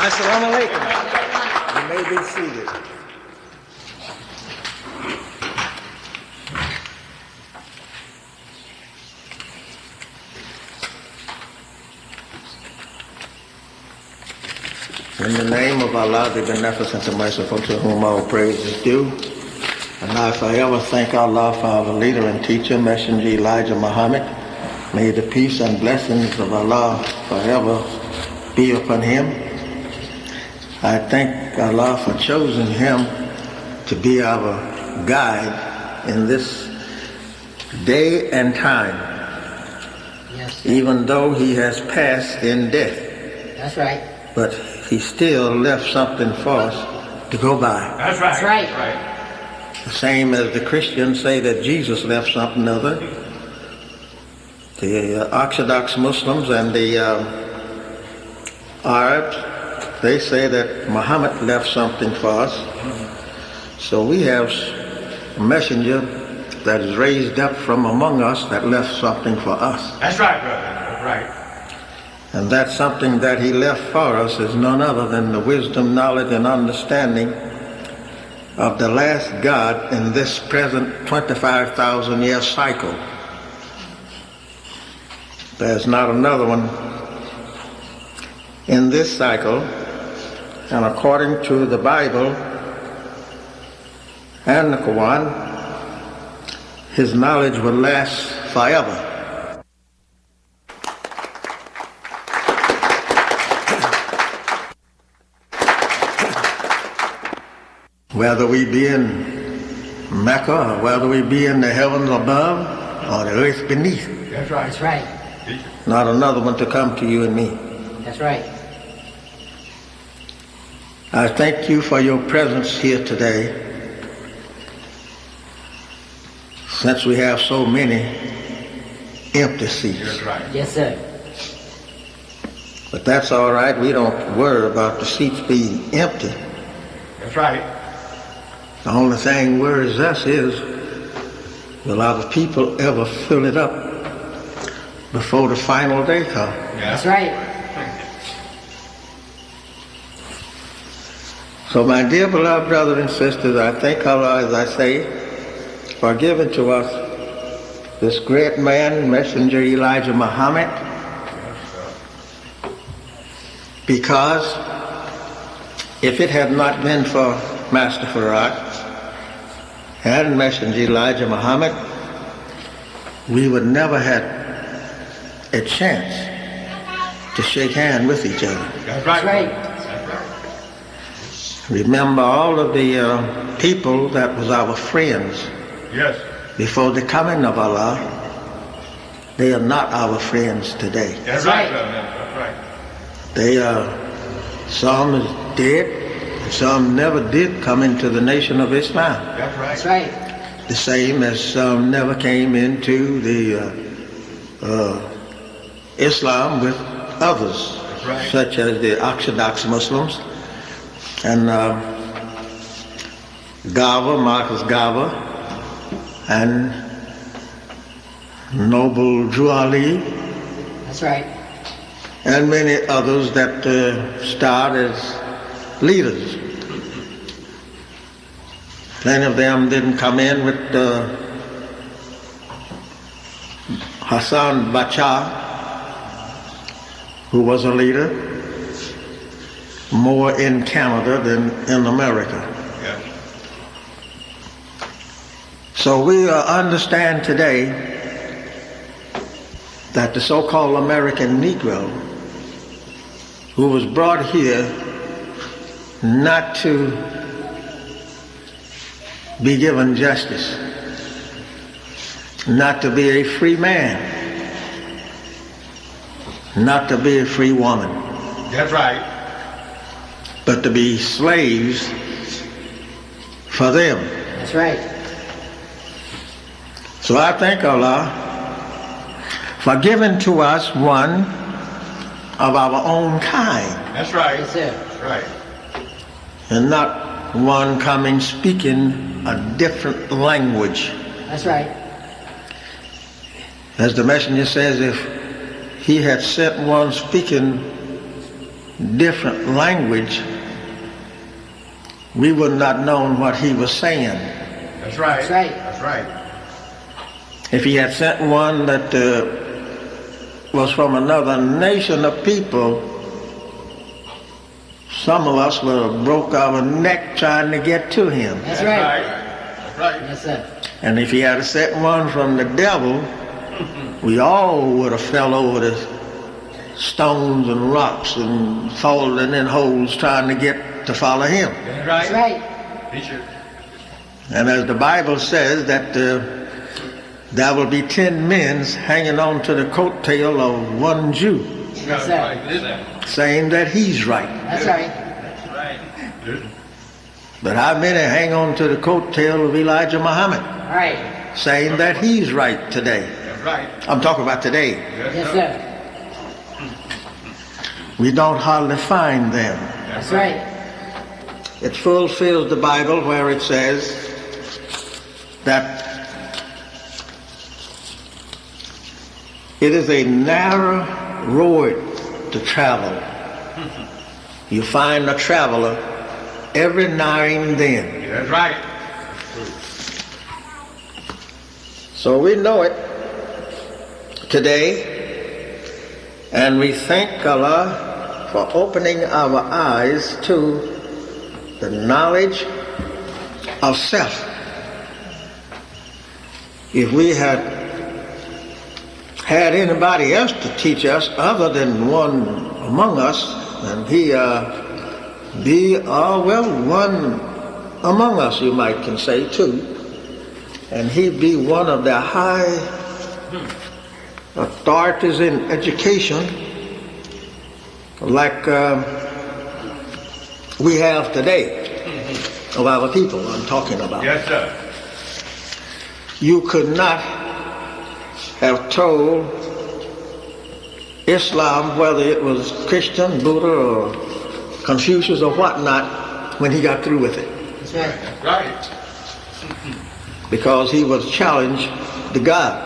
Assalamu alaikum. You may be seated. In the name of Allah, the Beneficent and Merciful, to whom all praise is due, and I forever thank Allah for our leader and teacher, Messenger Elijah Muhammad. May the peace and blessings of Allah forever be upon him. I thank Allah for choosing him to be our guide in this day and time, yes, even though he has passed in death. That's right. But he still left something for us to go by. That's right. That's right. The same as the Christians say that Jesus left something other. The Orthodox Muslims and the Arabs, they say that Muhammad left something for us. So we have a messenger that is raised up from among us that left something for us. That's right, brother. That's right. And that something that he left for us is none other than the wisdom, knowledge, and understanding of the last God in this present 25,000-year cycle. There's not another one in this cycle, and according to the Bible and the Quran, his knowledge will last forever. Whether we be in Mecca, or whether we be in the heavens above, or the earth beneath. That's right. That's right. Not another one to come to you and me. That's right. I thank you for your presence here today. Since we have so many empty seats. That's right. Yes, sir. But that's all right. We don't worry about the seats being empty. That's right. The only thing worries us is, will our people ever fill it up before the final day comes? That's right. So my dear beloved brothers and sisters, I thank Allah, as I say, for giving to us this great man, Messenger Elijah Muhammad, because if it had not been for Master Farad and Messenger Elijah Muhammad, we would never have a chance to shake hands with each other. That's right. That's right. That's right. Remember all of the people that was our friends Yes. before the coming of Allah, they are not our friends today. That's right, brother. That's right. They are, some is dead, and some never did come into the nation of Islam. That's right. That's right. The same as some never came into the Islam with others, right. such as the Orthodox Muslims and Marcus Garvey, and Noble Drew Ali, That's right. and many others that started as leaders. Plenty of them didn't come in with Hassan Bacha, who was a leader, more in Canada than in America. Yes. So we understand today that the so-called American Negro, who was brought here not to be given justice, not to be a free man, not to be a free woman, That's right. but to be slaves for them. That's right. So I thank Allah for giving to us one of our own kind, That's right. Yes, sir. That's right. and not one coming speaking a different language. That's right. As the messenger says, if he had sent one speaking different language, we would not known what he was saying. That's right. That's right. That's right. If he had sent one that was from another nation of people, some of us would have broke our neck trying to get to him. That's right. That's right. Yes, sir. And if he had sent one from the devil, we all would have fell over the stones and rocks and fallen in holes trying to get to follow him. That's That's right. right. Teacher. And as the Bible says that there will be 10 men hanging on to the coattail of one Jew, That's sir. right. Is that? saying that he's right. That's right. That's right. Good. But how many hang on to the coattail of Elijah Muhammad, All right. saying that he's right today? That's right. I'm talking about today. Yes, sir. We don't hardly find them. That's right. It fulfills the Bible where it says that it is a narrow road to travel. You find a traveler every now and then. That's right. So we know it today, and we thank Allah for opening our eyes to the knowledge of self. If we had anybody else to teach us other than one among us, then he be one among us, you might can say too, and he be one of the high authorities in education, like we have today of our people. I'm talking about. Yes, sir. You could not have told Islam, whether it was Christian, Buddha, or Confucius, or whatnot, when he got through with it, That's right. That's right. because he was challenged to God,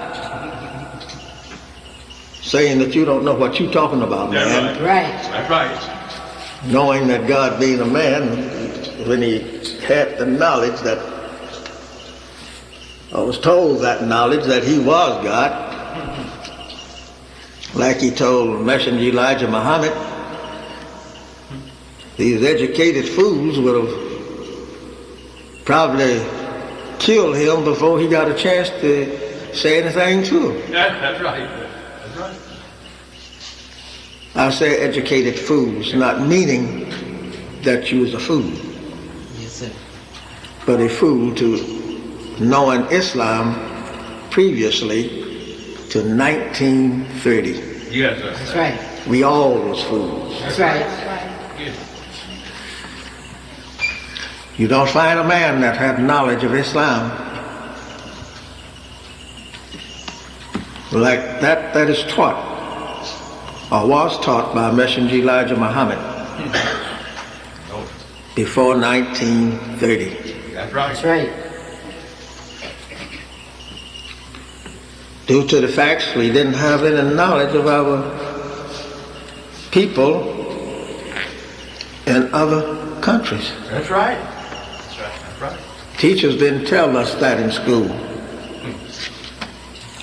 saying that you don't know what you're talking about, That's man. right. Right. That's right. Knowing that God being a man, when he had the knowledge that, I was told that knowledge that he was God, like he told Messenger Elijah Muhammad, these educated fools would have probably killed him before he got a chance to say anything to him. That's right. That's right. I say educated fools, not meaning that you was a fool, Yes, sir. but a fool to knowing Islam previously to 1930. Yes, sir. That's right. We all was fools. That's right. Good. You don't find a man that had knowledge of Islam like that is taught or was taught by Messenger Elijah Muhammad before 1930. That's right. That's right. Due to the facts we didn't have any knowledge of our people in other countries. That's right. That's right. That's right. Teachers didn't tell us that in school.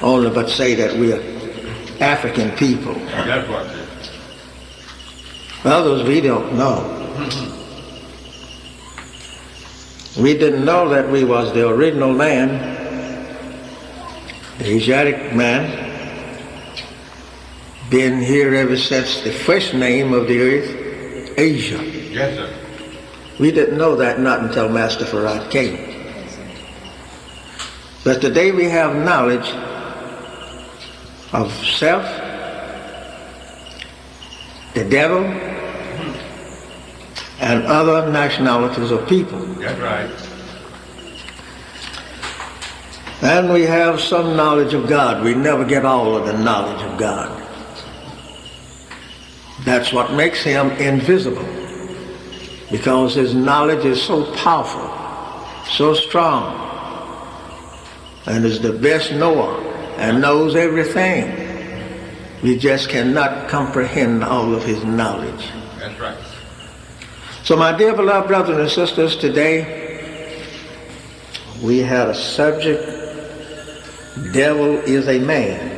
Only but say that we are African people. That's what it is. Others we don't know. We didn't know that we was the original man, the Asiatic man, been here ever since the first name of the earth, Asia. Yes, sir. We didn't know that not until Master Farad came. But today we have knowledge of self, the devil, and other nationalities of people. That's right. And we have some knowledge of God. We never get all of the knowledge of God. That's what makes him invisible, because his knowledge is so powerful, so strong, and is the best knower and knows everything. We just cannot comprehend all of his knowledge. That's right. So my dear beloved brothers and sisters, today we had a subject, devil is a man.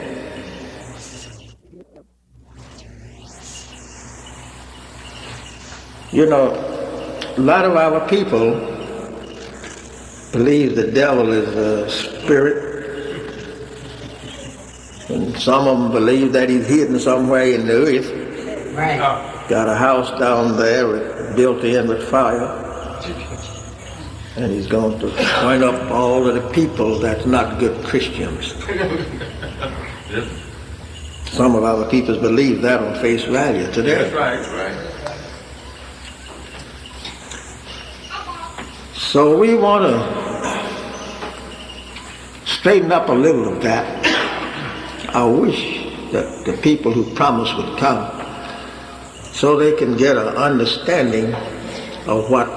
You know, a lot of our people believe the devil is a spirit, and some of them believe that he's hidden somewhere in the earth. Right. Got a house down there built in with fire, and he's going to point up all of the people that's not good Christians. Yes. Some of our people believe that on face value today. That's right. Right. So we want to straighten up a little of that. I wish that the people who promised would come so they can get an understanding of what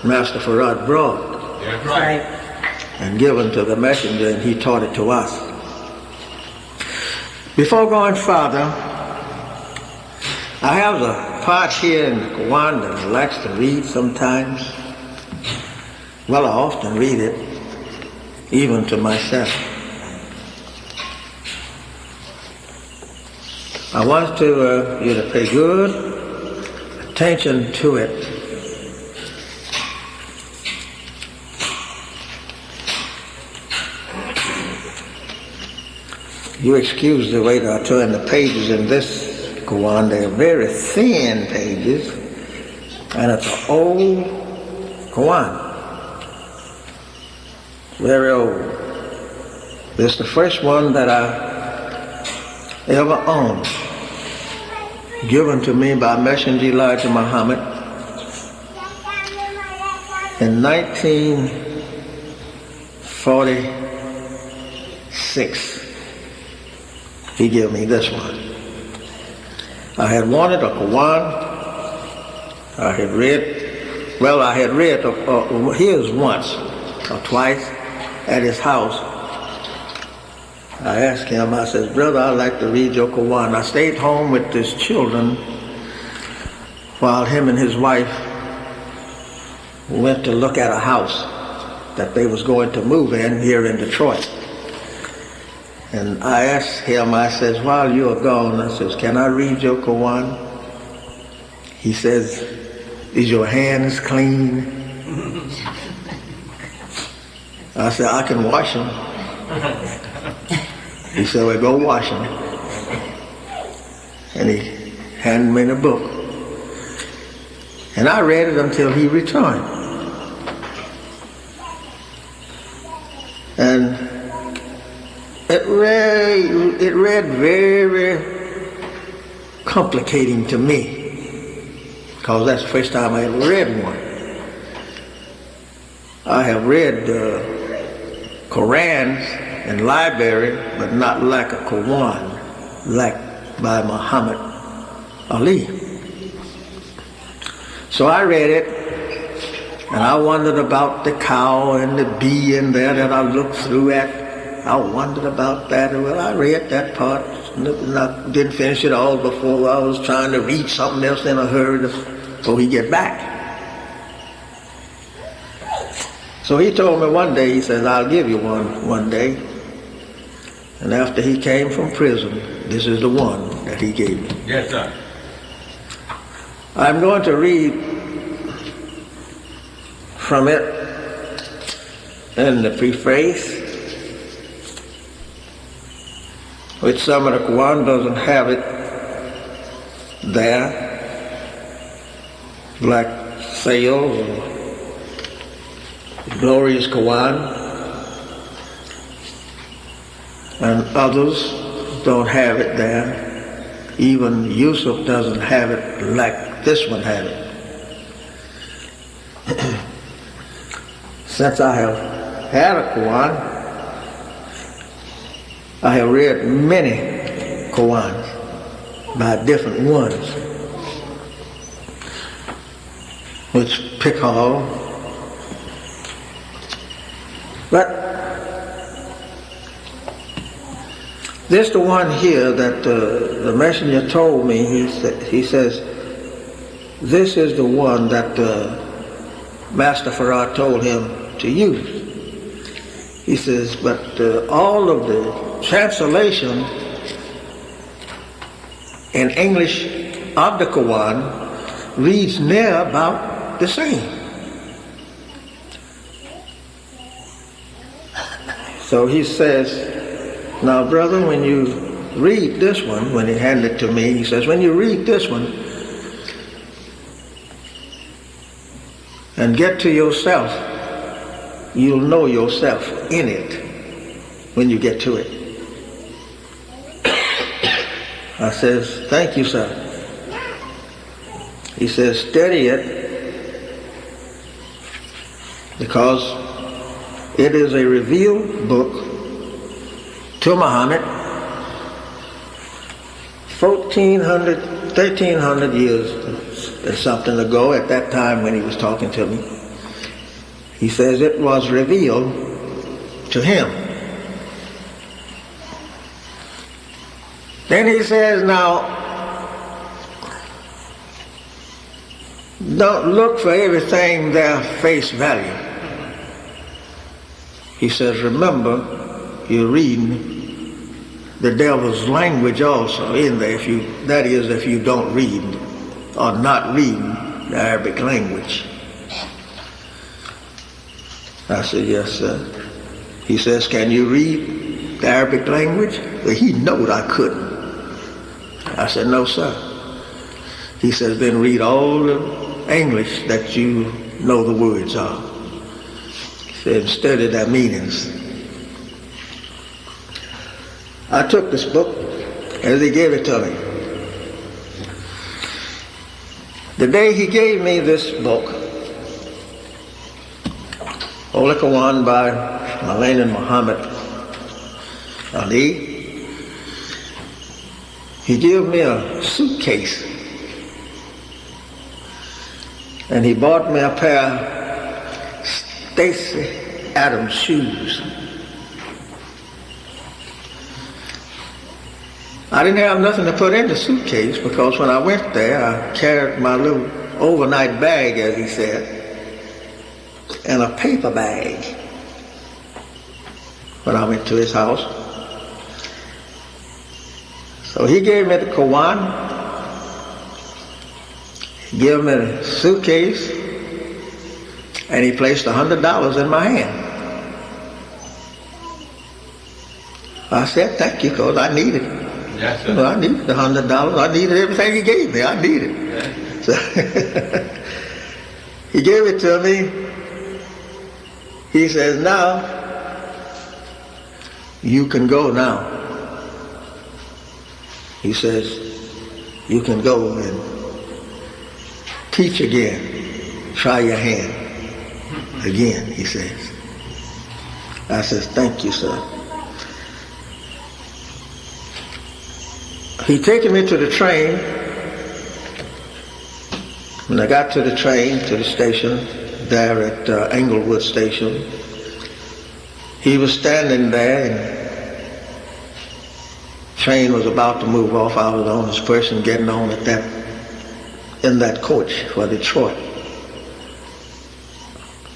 Master Farad brought That's Right. right. and given to the messenger, and he taught it to us. Before going further, I have a part here in the Quran that I like to read sometimes. Well, I often read it, even to myself. I want you to pay good attention to it. You excuse the way that I turn the pages in this Quran. They are very thin pages, and it's an old Quran. Very old. This is the first one that I ever owned, given to me by Messenger Elijah Muhammad in 1946. He gave me this one. I had wanted a Quran. I had read his once or twice at his house. I asked him, I said, brother, I'd like to read your Quran. I stayed home with his children while him and his wife went to look at a house that they was going to move in here in Detroit. And I asked him, I says, while you are gone, I says, can I read your Quran? He says, is your hands clean? I said, I can wash them. He said, well, go wash them. And he handed me the book. And I read it until he returned. And it read very complicating to me, because that's the first time I ever read one. I have read Qurans in library, but not like a Quran, like by Muhammad Ali. So I read it, and I wondered about the cow and the bee in there that I looked through at. I wondered about that. Well, I read that part, and I didn't finish it all before I was trying to read something else in a hurry before he get back. So he told me one day, he says, I'll give you one day. And after he came from prison, this is the one that he gave me. Yes, sir. I'm going to read from it in the preface, which some of the Quran doesn't have it there. Black sails, the glorious Quran, and others don't have it there. Even Yusuf doesn't have it like this one had it. Since I have had a Quran, I have read many Qurans by different ones, which pick all. But this the one here that the messenger told me. He says, this is the one that Master Farad told him to use. He says, but all of the translation in English of the Quran reads near about the same. So he says, now brother, when you read this one, when he handed it to me, he says, when you read this one and get to yourself, you'll know yourself in it when you get to it. I says, thank you, sir. He says, study it because it is a revealed book to Muhammad 1300 years and something ago, at that time when he was talking to me. He says it was revealed to him. Then he says, now, don't look for everything their face value. He says, remember, you're reading the devil's language also in there, that is, if you don't read or not reading the Arabic language. I said, yes, sir. He says, can you read the Arabic language? Well, he knowed I couldn't. I said, no, sir. He says, then read all the English that you know the words of. He said, study their meanings. I took this book as he gave it to me. The day he gave me this book, Holy Quran by Malain Muhammad Ali, he gave me a suitcase and he bought me a pair of Stacy Adams shoes. I didn't have nothing to put in the suitcase because when I went there, I carried my little overnight bag, as he said, and a paper bag when I went to his house. So he gave me the Quran, he gave me the suitcase, and he placed $100 in my hand. I said, thank you, because I needed it. Yes, sir. You know, I needed the $100. I needed everything he gave me. I needed it. Yes. So he gave it to me. He says, now, you can go now. He says, you can go and teach again. Try your hand again, he says. I says, thank you, sir. He taken me to the train. When I got to the train, to the station, there at Englewood Station, he was standing there and the train was about to move off. I was the only person getting on in that coach for Detroit.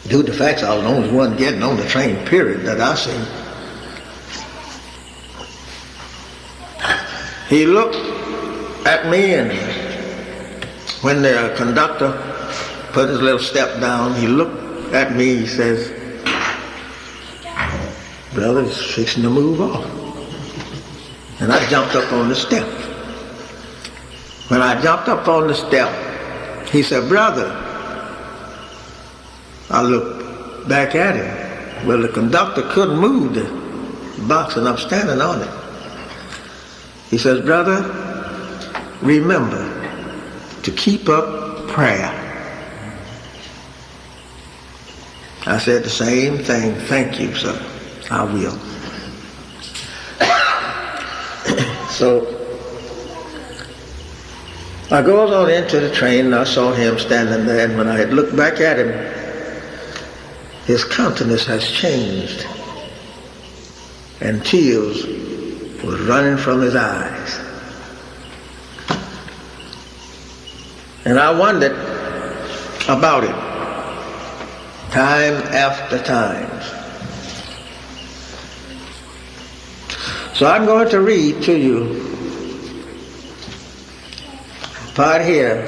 Due to the facts, I was the only one getting on the train, period, that I seen. He looked at me, and when the conductor put his little step down, he looked at me, he says, brother, it's fixing to move off. And I jumped up on the step. When I jumped up on the step, he said, brother. I looked back at him. Well, the conductor couldn't move the box, and I'm standing on it. He says, brother, remember to keep up prayer. I said the same thing. Thank you, sir. I will. So I goes on into the train, and I saw him standing there, and when I had looked back at him, his countenance has changed, and tears was running from his eyes. And I wondered about it time after time. So I'm going to read to you part here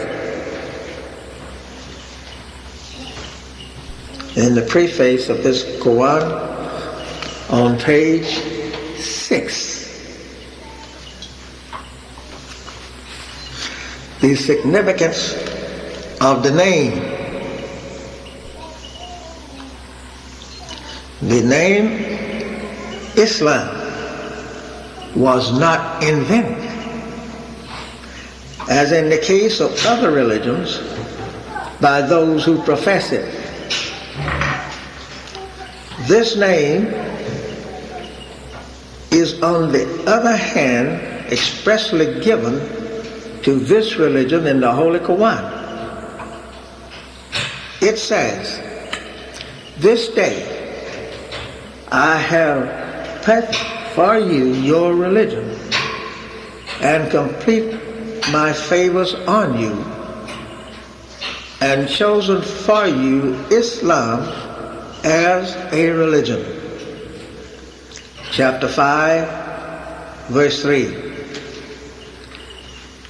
in the preface of this Quran on page 6. The significance of the name. The name Islam was not invented, as in the case of other religions, by those who profess it. This name is, on the other hand, expressly given to this religion in the Holy Quran. It says, "This day I have perfected for you your religion and complete my favors on you, and chosen for you Islam as a religion." Chapter 5, verse 3.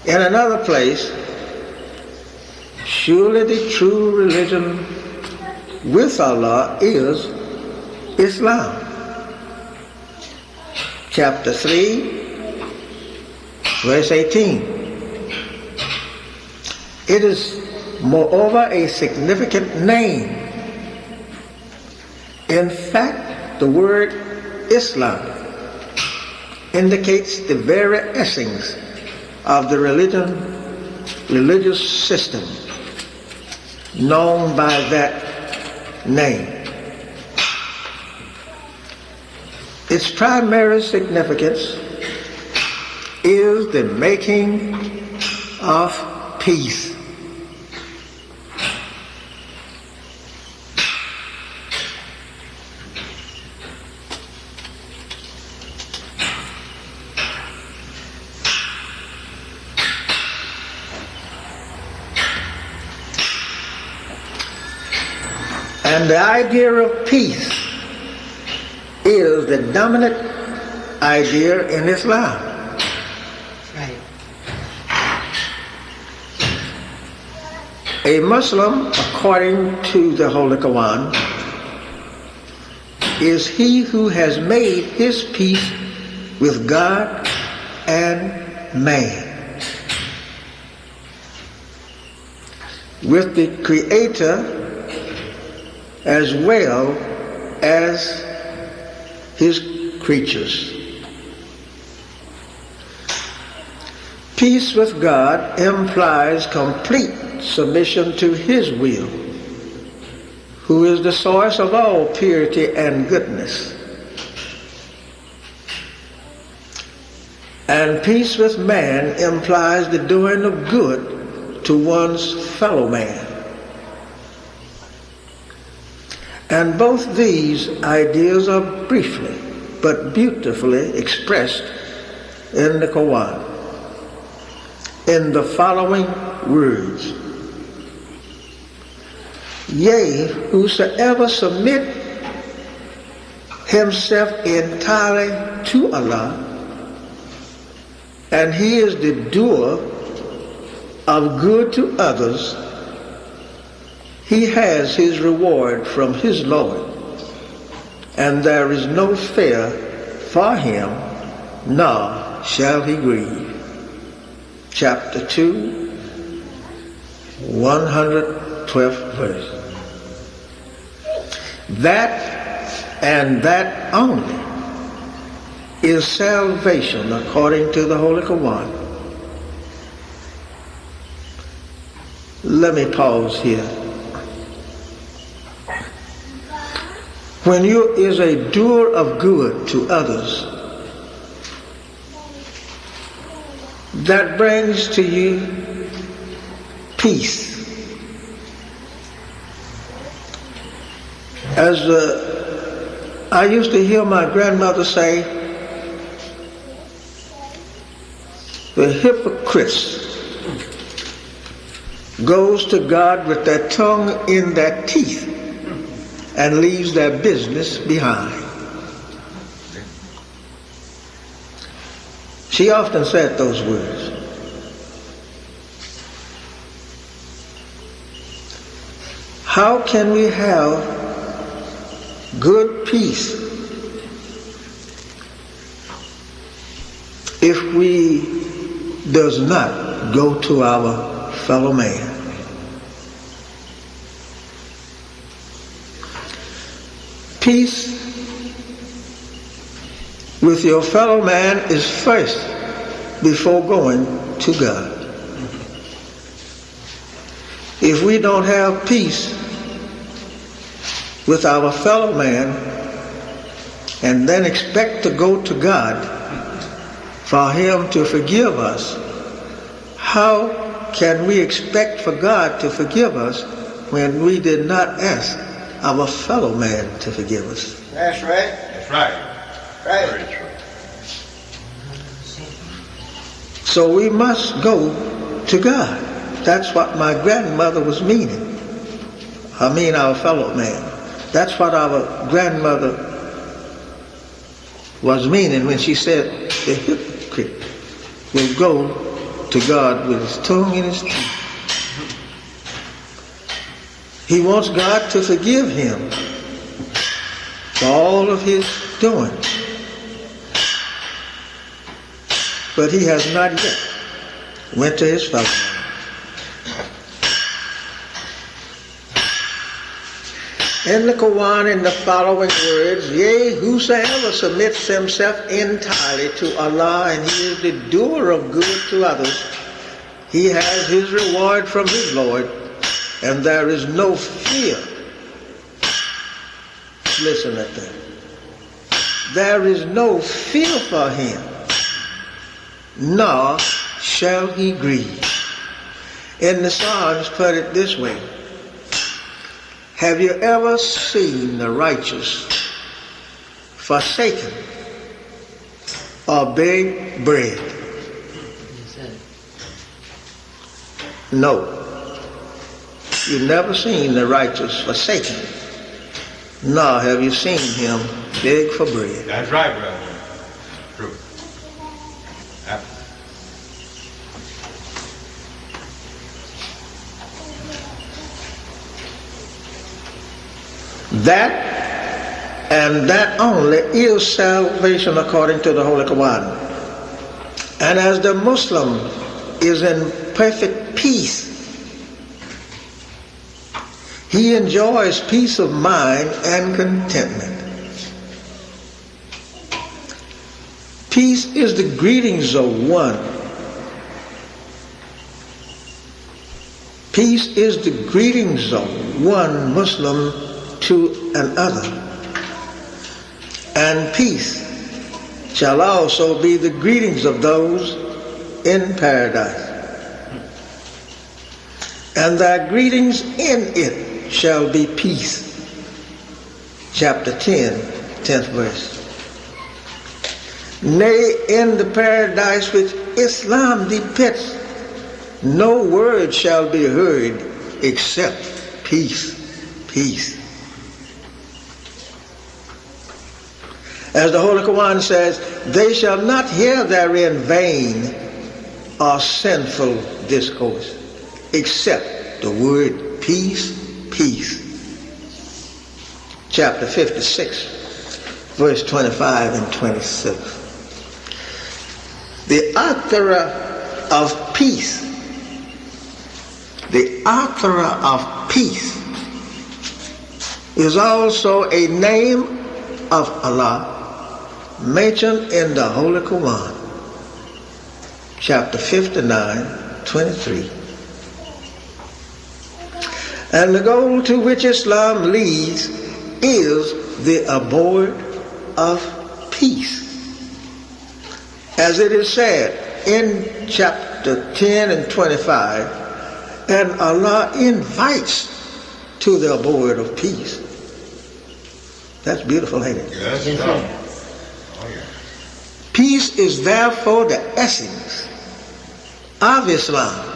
In another place, "Surely the true religion with Allah is Islam." Chapter 3, verse 18. It is moreover a significant name. In fact, the word Islam indicates the very essence of the religious system known by that name. Its primary significance is the making of peace. And the idea of peace is the dominant idea in Islam. Right. A Muslim, according to the Holy Quran, is he who has made his peace with God and man, with the Creator as well as his creatures. Peace with God implies complete submission to his will, who is the source of all purity and goodness. And peace with man implies the doing of good to one's fellow man. And both these ideas are briefly but beautifully expressed in the Quran in the following words: "Yea, whosoever submit himself entirely to Allah, and he is the doer of good to others, he has his reward from his Lord, and there is no fear for him, nor shall he grieve." Chapter 2, 112th verse. That and that only is salvation according to the Holy Quran. Let me pause here. When you is a doer of good to others, that brings to you peace. As I used to hear my grandmother say, the hypocrites goes to God with their tongue in their teeth and leaves their business behind. She often said those words. How can we have good peace if we does not go to our fellow man? Peace with your fellow man is first before going to God. If we don't have peace with our fellow man and then expect to go to God for him to forgive us, how can we expect for God to forgive us when we did not ask our fellow man to forgive us? That's right. That's right. Right. Very true. So we must go to God. That's what my grandmother was meaning. I mean our fellow man. That's what our grandmother was meaning when she said the hypocrite will go to God with his tongue in his teeth. He wants God to forgive him for all of his doing. But he has not yet went to his fellow man. In the Quran, in the following words, yea, whosoever submits himself entirely to Allah and he is the doer of good to others, he has his reward from his Lord, and there is no fear. Listen at that. There is no fear for him, nor shall he grieve. In the Psalms, put it this way. Have you ever seen the righteous forsaken or beg bread? No. You've never seen the righteous forsaken, nor have you seen him beg for bread. That's right, brother. True. That and that only is salvation according to the Holy Quran. And as the Muslim is in perfect peace, he enjoys peace of mind and contentment. Peace is the greetings of one. Peace is the greetings of one Muslim to another. And peace shall also be the greetings of those in paradise. And thy greetings in it shall be peace. Chapter 10, 10th verse. Nay, in the paradise which Islam depicts, no word shall be heard except peace, peace. As the Holy Quran says, they shall not hear therein vain or sinful discourse, except the word peace, peace. Chapter 56, verse 25 and 26. The author of peace, the author of peace is also a name of Allah mentioned in the Holy Quran, chapter 59, 23. And the goal to which Islam leads is the abode of peace. As it is said in chapter 10 and 25, and Allah invites to the abode of peace. That's beautiful, ain't it? Yes, Yes, sir. sir. Oh, yeah. Peace is therefore the essence of Islam.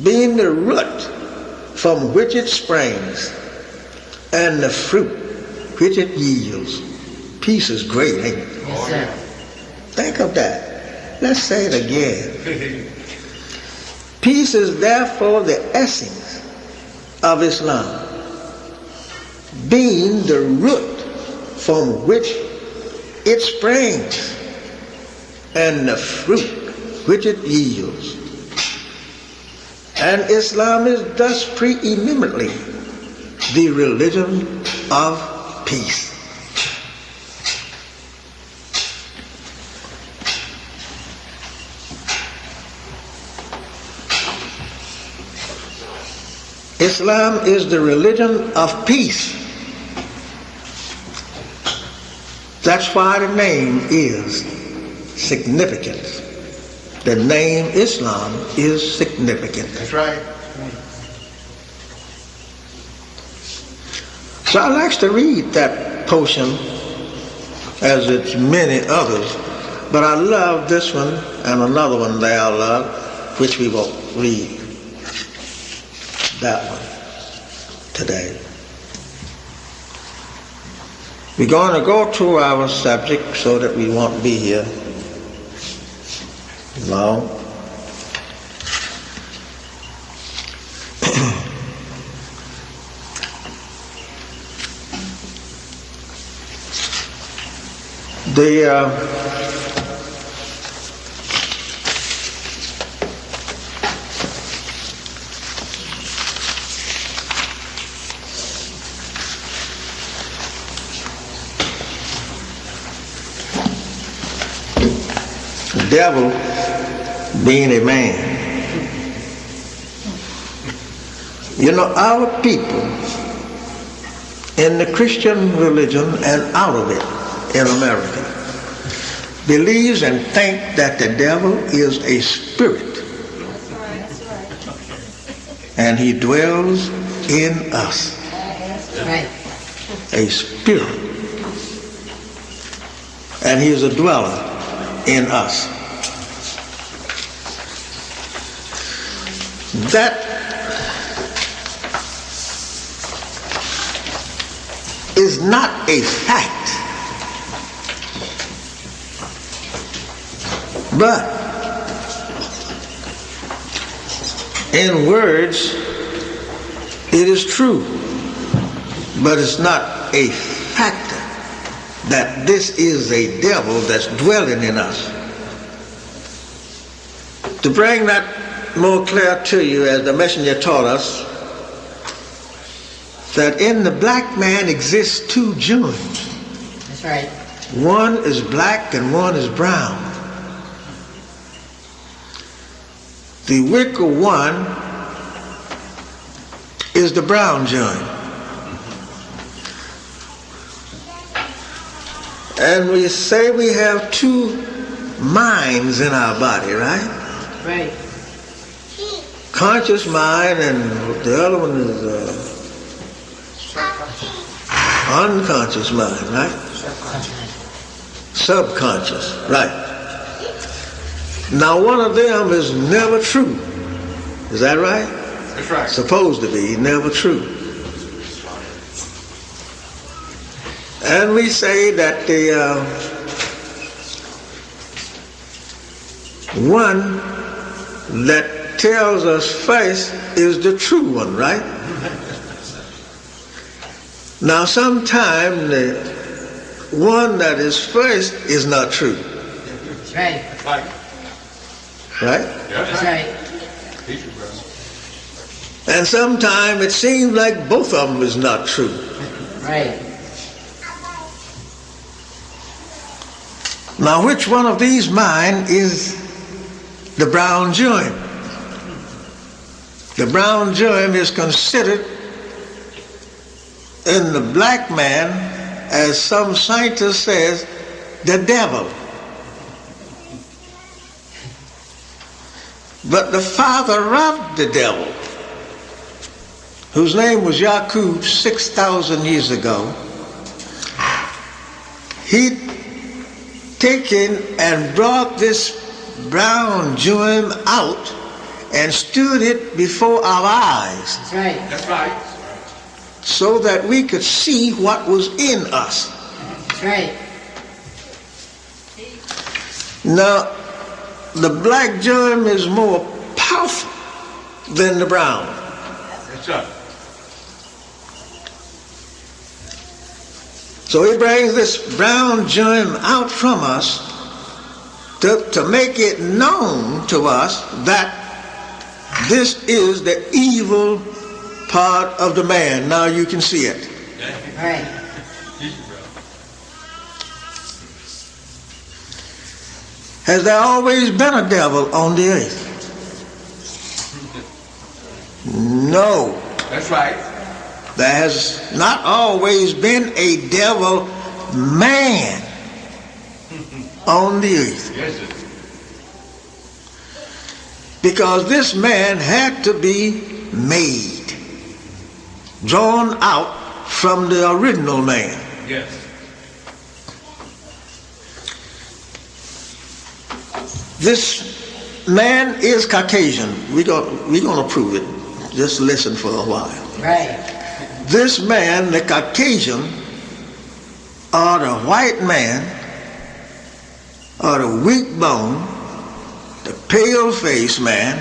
being the root from which it springs, and the fruit which it yields. Peace is great, ain't it? Yes, sir. Think of that. Let's say it again. Peace is therefore the essence of Islam, being the root from which it springs, and the fruit which it yields. And Islam is thus preeminently the religion of peace. Islam is the religion of peace. That's why the name is significant. The name Islam is significant. That's right. So I like to read that portion, as it's many others, but I love this one and another one that I love, which we will read. That one today. We're going to go to our subject so that we won't be here long. The devil being a man. You know, our people in the Christian religion and out of it in America believes and think that the devil is a spirit, and he dwells in us. Right. A spirit, and he is a dweller in us. That is not a fact, but in words it is true, but it's not a factor that this is a devil that's dwelling in us. To bring that more clear to you, as the messenger taught us, that in the black man exists two genes. That's right. One is black and one is brown. The weaker one is the brown gene. And we say we have two minds in our body, right? Right. Conscious mind, and the other one is unconscious mind, right? Subconscious, right. Now one of them is never true. Is that right? That's right. Supposed to be never true. And we say that the one that tells us first is the true one, right? Now sometimes the one that is first is not true. That's right. Right. Right? Yeah. That's right. Teach you, brother. And sometimes it seems like both of them is not true. Right. Now which one of these mine is the brown germ? The brown germ is considered in the black man, as some scientist says, the devil. But the father of the devil, whose name was Yaqub 6,000 years ago, he taken and brought this brown germ out and stood it before our eyes That's right. That's right. so that we could see what was in us. That's right. Now, the black germ is more powerful than the brown. That's right. So he brings this brown germ out from us to make it known to us that this is the evil part of the man. Now you can see it. Right. Has there always been a devil on the earth? No. That's right. There has not always been a devil man on the earth. Yes, sir. Because this man had to be made, drawn out from the original man. Yes. This man is Caucasian. We're going to prove it. Just listen for a while. Right. This man, the Caucasian, or the white man, or the weak bone, the pale-faced man,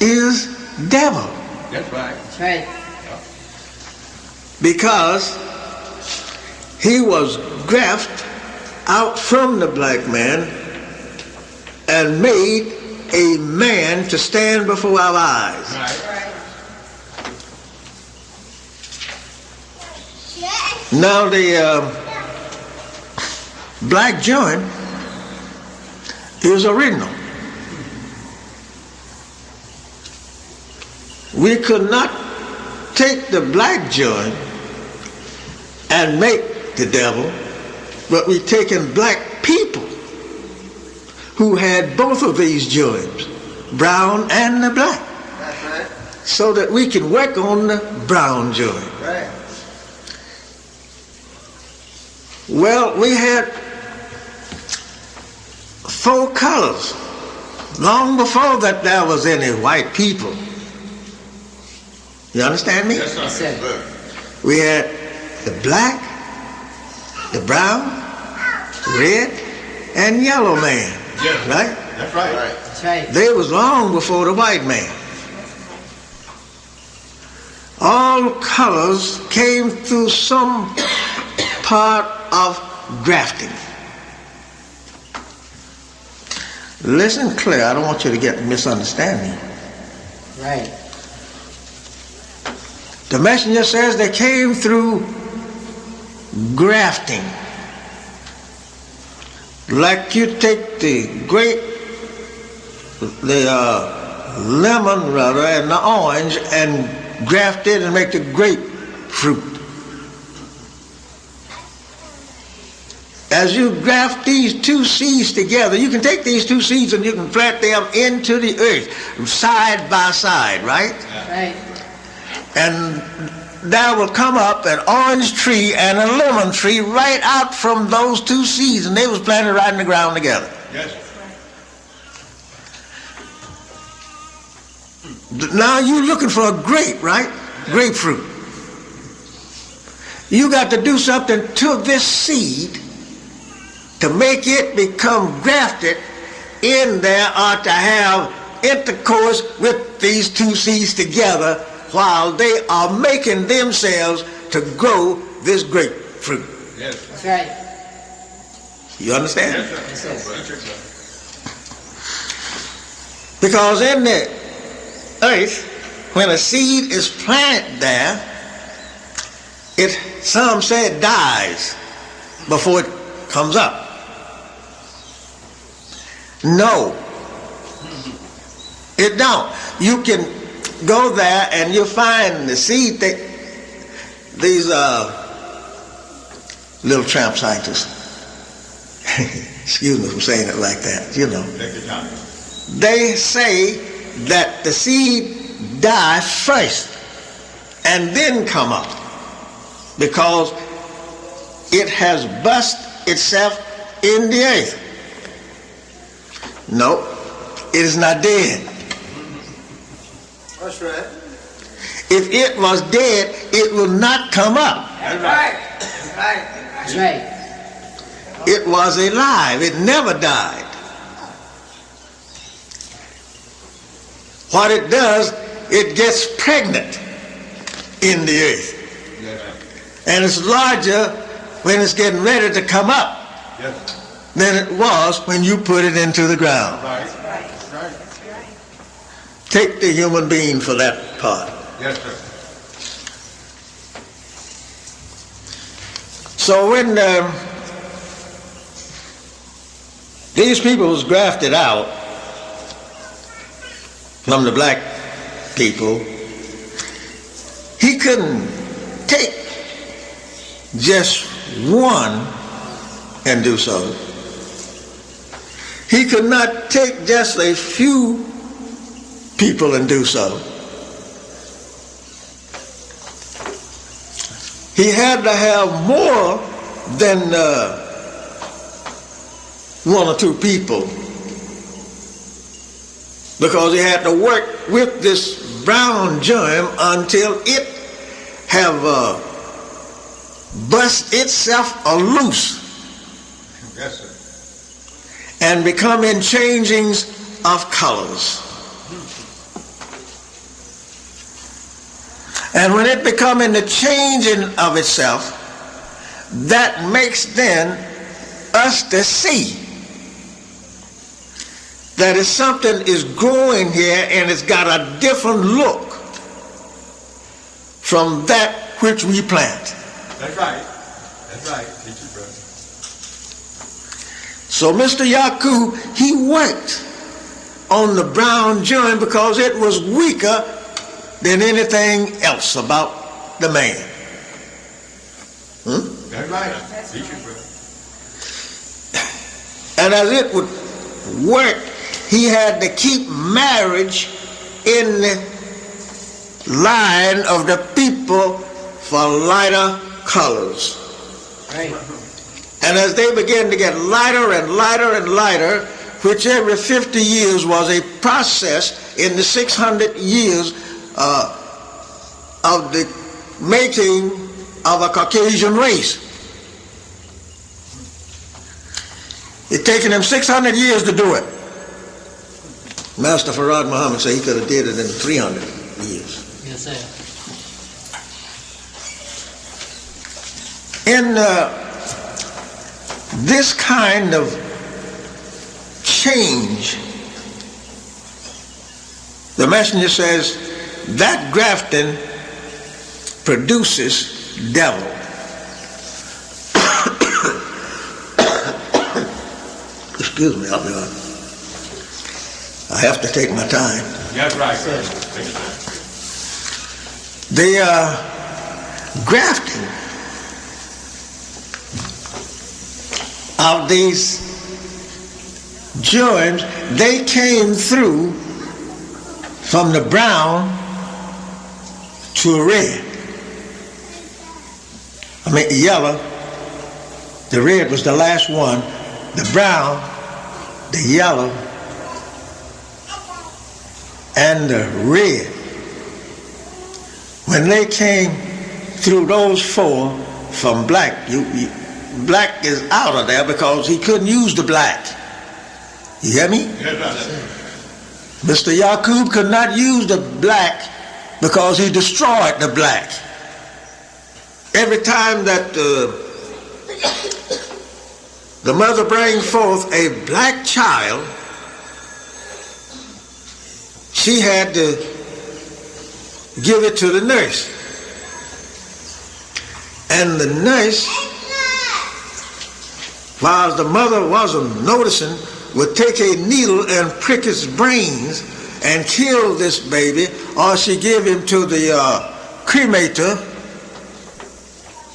is devil. That's right. That's right. Because he was grafted out from the black man and made a man to stand before our eyes. Right. Now the black joint is original. We could not take the black joint and make the devil, but we taken black people who had both of these joints, brown and the black. That's right. So that we can work on the brown joint. Right. Well, we had 4 colors long before that there was any white people. You understand me? Yes, sir. Yes, sir. Good. We had the black, the brown, red, and yellow man. Yes. Right? That's right. That's right. They was long before the white man. All colors came through some part of grafting. Listen clear, I don't want you to get misunderstanding. Right. The messenger says they came through grafting. Like you take the grape, the lemon rather, and the orange and graft it and make the grapefruit. As you graft these 2 seeds together, you can take these 2 seeds and you can plant them into the earth, side by side, right? Right. And there will come up an orange tree and a lemon tree right out from those 2 seeds, and they was planted right in the ground together. Yes. Now you're looking for a grape, right? Grapefruit. You got to do something to this seed to make it become grafted in there, or to have intercourse with these 2 seeds together while they are making themselves to grow this grapefruit. Yes. That's right. You understand? Yes, sir. Yes, sir. Yes, sir. Because in the earth, when a seed is planted there, some say it dies before it comes up. No, it don't. You can go there and you'll find the seed that these little tramp scientists, excuse me for saying it like that, you know, Take your time. they say that the seed die first and then come up because it has bust itself in the earth. No, it is not dead. That's right. If it was dead, it will not come up. That's right. That's right. That's right. It was alive. It never died. What it does, it gets pregnant in the earth. Yes, sir. And it's larger when it's getting ready to come up Yes, sir. than it was when you put it into the ground. Right. That's right. Take the human being for that part. Yes, sir. So when these people was grafted out from the black people, he couldn't take just one and do so. He could not take just a few people and do so. He had to have more than one or two people, because he had to work with this brown germ until it have bust itself loose Yes, sir. and become in changings of colors. And when it become in the changing of itself, that makes then us to see that if something is growing here and it's got a different look from that which we plant. That's right. That's right. Teach it, brother. So Mr. Yakub, he worked on the brown germ because it was weaker than anything else about the man. That's right. Teach it, brother. And as it would work, he had to keep marriage in the line of the people for lighter colors. Right. And as they began to get lighter and lighter and lighter, which every 50 years was a process in the 600 years of the making of a Caucasian race. It's taken him 600 years to do it. Master Farad Muhammad said he could have did it in 300 years. Yes, sir. In this kind of change, the messenger says that grafting produces devil. Excuse me, I'll be on. I have to take my time. That's right, sir. Take it, sir. The grafting of these germs, they came through from the brown to a red. I mean yellow. The red was the last one. The brown, the yellow, and the red. When they came through those four from black, black is out of there because he couldn't use the black. You hear me? Yes, sir. Mr. Yakub could not use the black because he destroyed the black. Every time that the mother brings forth a black child, she had to give it to the nurse. And the nurse, while the mother wasn't noticing, would take a needle and prick his brains and kill this baby, or she give him to the cremator,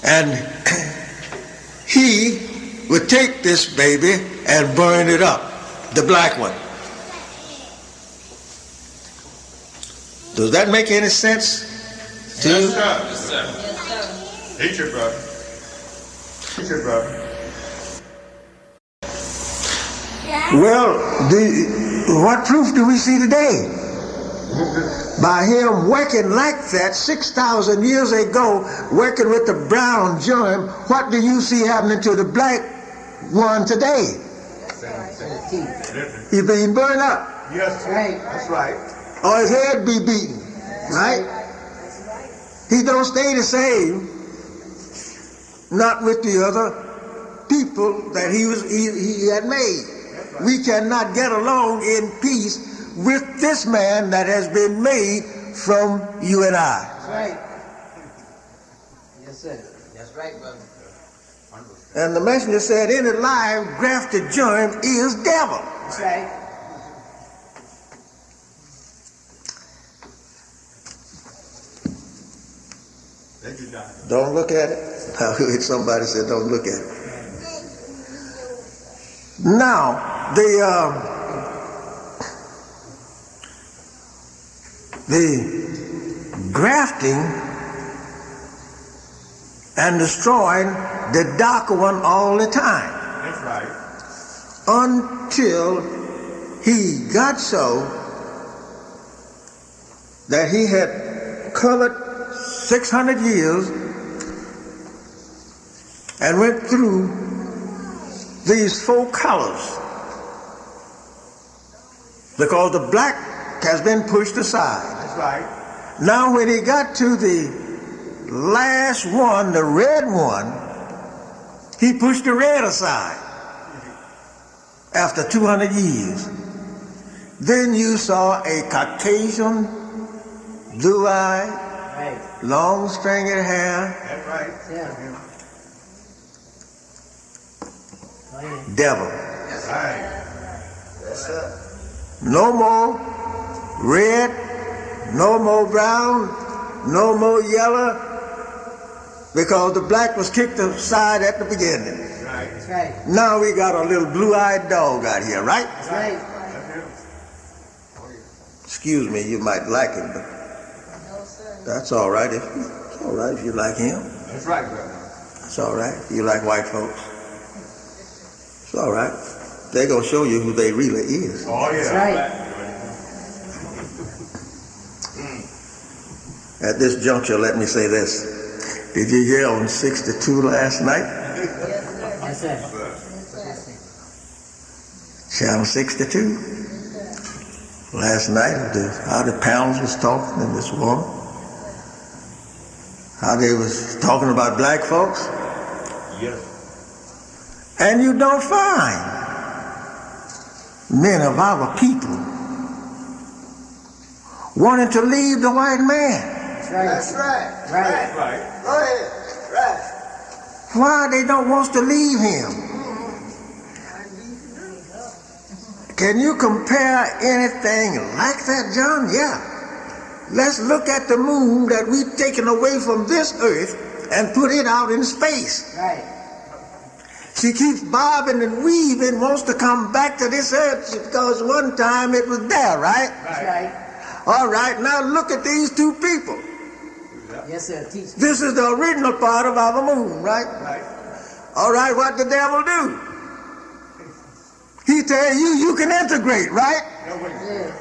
and he would take this baby and burn it up, the black one. Does that make any sense to you? Yes, sir. Teach it, brother. Teach it, brother. Well, What proof do we see today? By him working like that 6,000 years ago, working with the brown germ, what do you see happening to the black one today? He's being burned up. Yes, Right. that's right. Or his head be beaten, right? He don't stay the same, not with the other people that he had made. We cannot get along in peace with this man that has been made from you and I. That's right. Yes, sir. That's right, brother. And the messenger said, any live grafted germ is devil. That's right. Thank you, John. Don't look at it. Somebody said, don't look at it. Now, the grafting and destroying the darker one all the time. That's right. Until he got so that he had colored 600 years and went through these 4 colors, because the black has been pushed aside. That's right. Now when he got to the last one, the red one, he pushed the red aside after 200 years. Then you saw a Caucasian, blue-eyed, Right. long stringy hair, That's right. Yeah. Oh, yeah. devil. That's right. No more red, no more brown, no more yellow, because the black was kicked aside at the beginning. That's right. That's right. Now we got a little blue-eyed dog out here, right? That's right. That's him. Excuse me, you might like him, but that's all right. It's all right if you like him. That's right, brother. It's all right. You like white folks. It's all right. They're going to show you who they really is. Oh, yeah. That's right. At this juncture, let me say this. Did you hear on 62 last night? Yes, sir. Channel 62? Last night, how the panels was talking and this woman. How they was talking about black folks. Yes. And you don't find many of our people wanting to leave the white man. That's right. Right. That's right. Go ahead. Right. Why they don't want to leave him? Can you compare anything like that, John? Yeah. Let's look at the moon that we've taken away from this earth and put it out in space. Right. She keeps bobbing and weaving, wants to come back to this earth because one time it was there, right? That's right. All right, now look at these 2 people. Yes, sir. Teach. This is the original part of our moon, right? Right. All right, what the devil do? He tell you can integrate, right? No, wait. Yeah.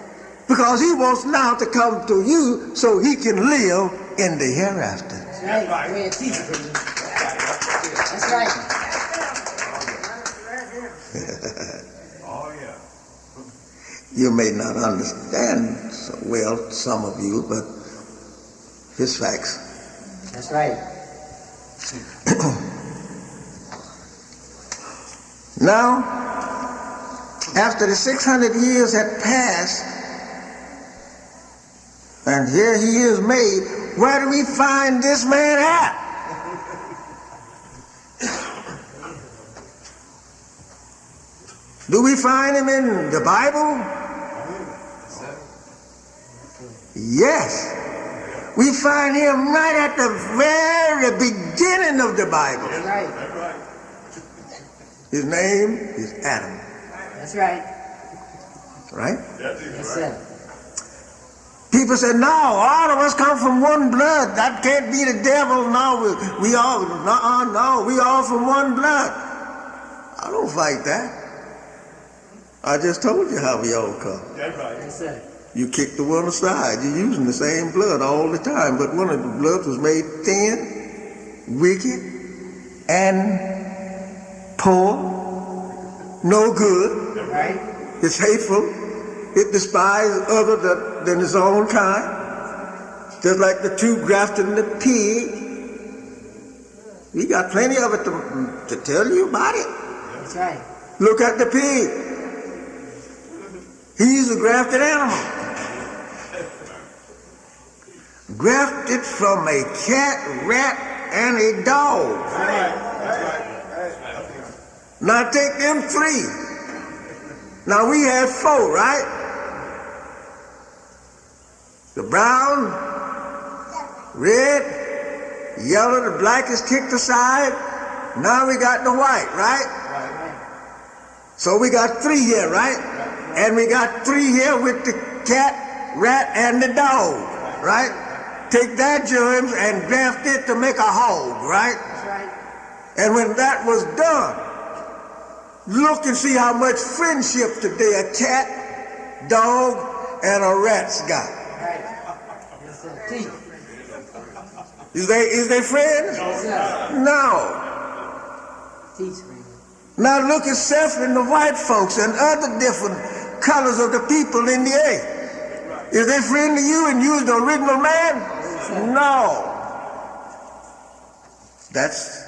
Because he wants now to come to you so he can live in the hereafter. That's right. right. Go ahead, teach it, brother. That's right. Oh, yeah. You may not understand so well, some of you, but it's facts. That's right. Now, after the 600 years had passed, and here he is made, where do we find this man at? Do we find him in the Bible? Yes. We find him right at the very beginning of the Bible. That's right. That's right. His name is Adam, That's right. right? That's it, Yes, right. sir. People say, no, all of us come from one blood. That can't be the devil. No, we all, no, we all from one blood. I don't fight that. I just told you how we all come. That's right. Yes, sir. You kick the one aside. You're using the same blood all the time, but one of the bloods was made thin, wicked, and poor, no good. Right? It's hateful. It despises other than its own kind. Just like the two grafted in the pig. We got plenty of it to tell you about it. That's right. Look at the pig. He's a grafted animal. Grafted from a cat, rat, and a dog. Now take them three. Now we had four, right? The brown, red, yellow, the black is kicked aside. Now we got the white, right? So we got three here, right? And we got three here with the cat, rat, and the dog, right? Take that germs and graft it to make a hog, right? That's right. And when that was done, look and see how much friendship today a cat, dog, and a rat's got. Right. Yes, sir. Teeth. Is they friends? Yes, sir. No. Teeth, friend. Now look at Seth and the white folks and other different colors of the people in the earth. Is they friend to you and you's the original man? No. That's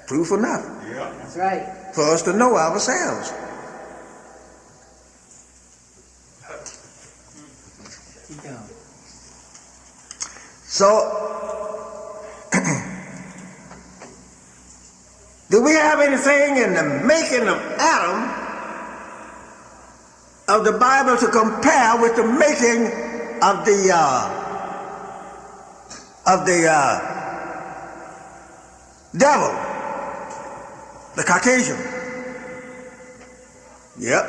proof enough That's right. for us to know ourselves. Keep going. So, do we have anything in the making of Adam of the Bible to compare with the making of the devil, the Caucasian? Yep,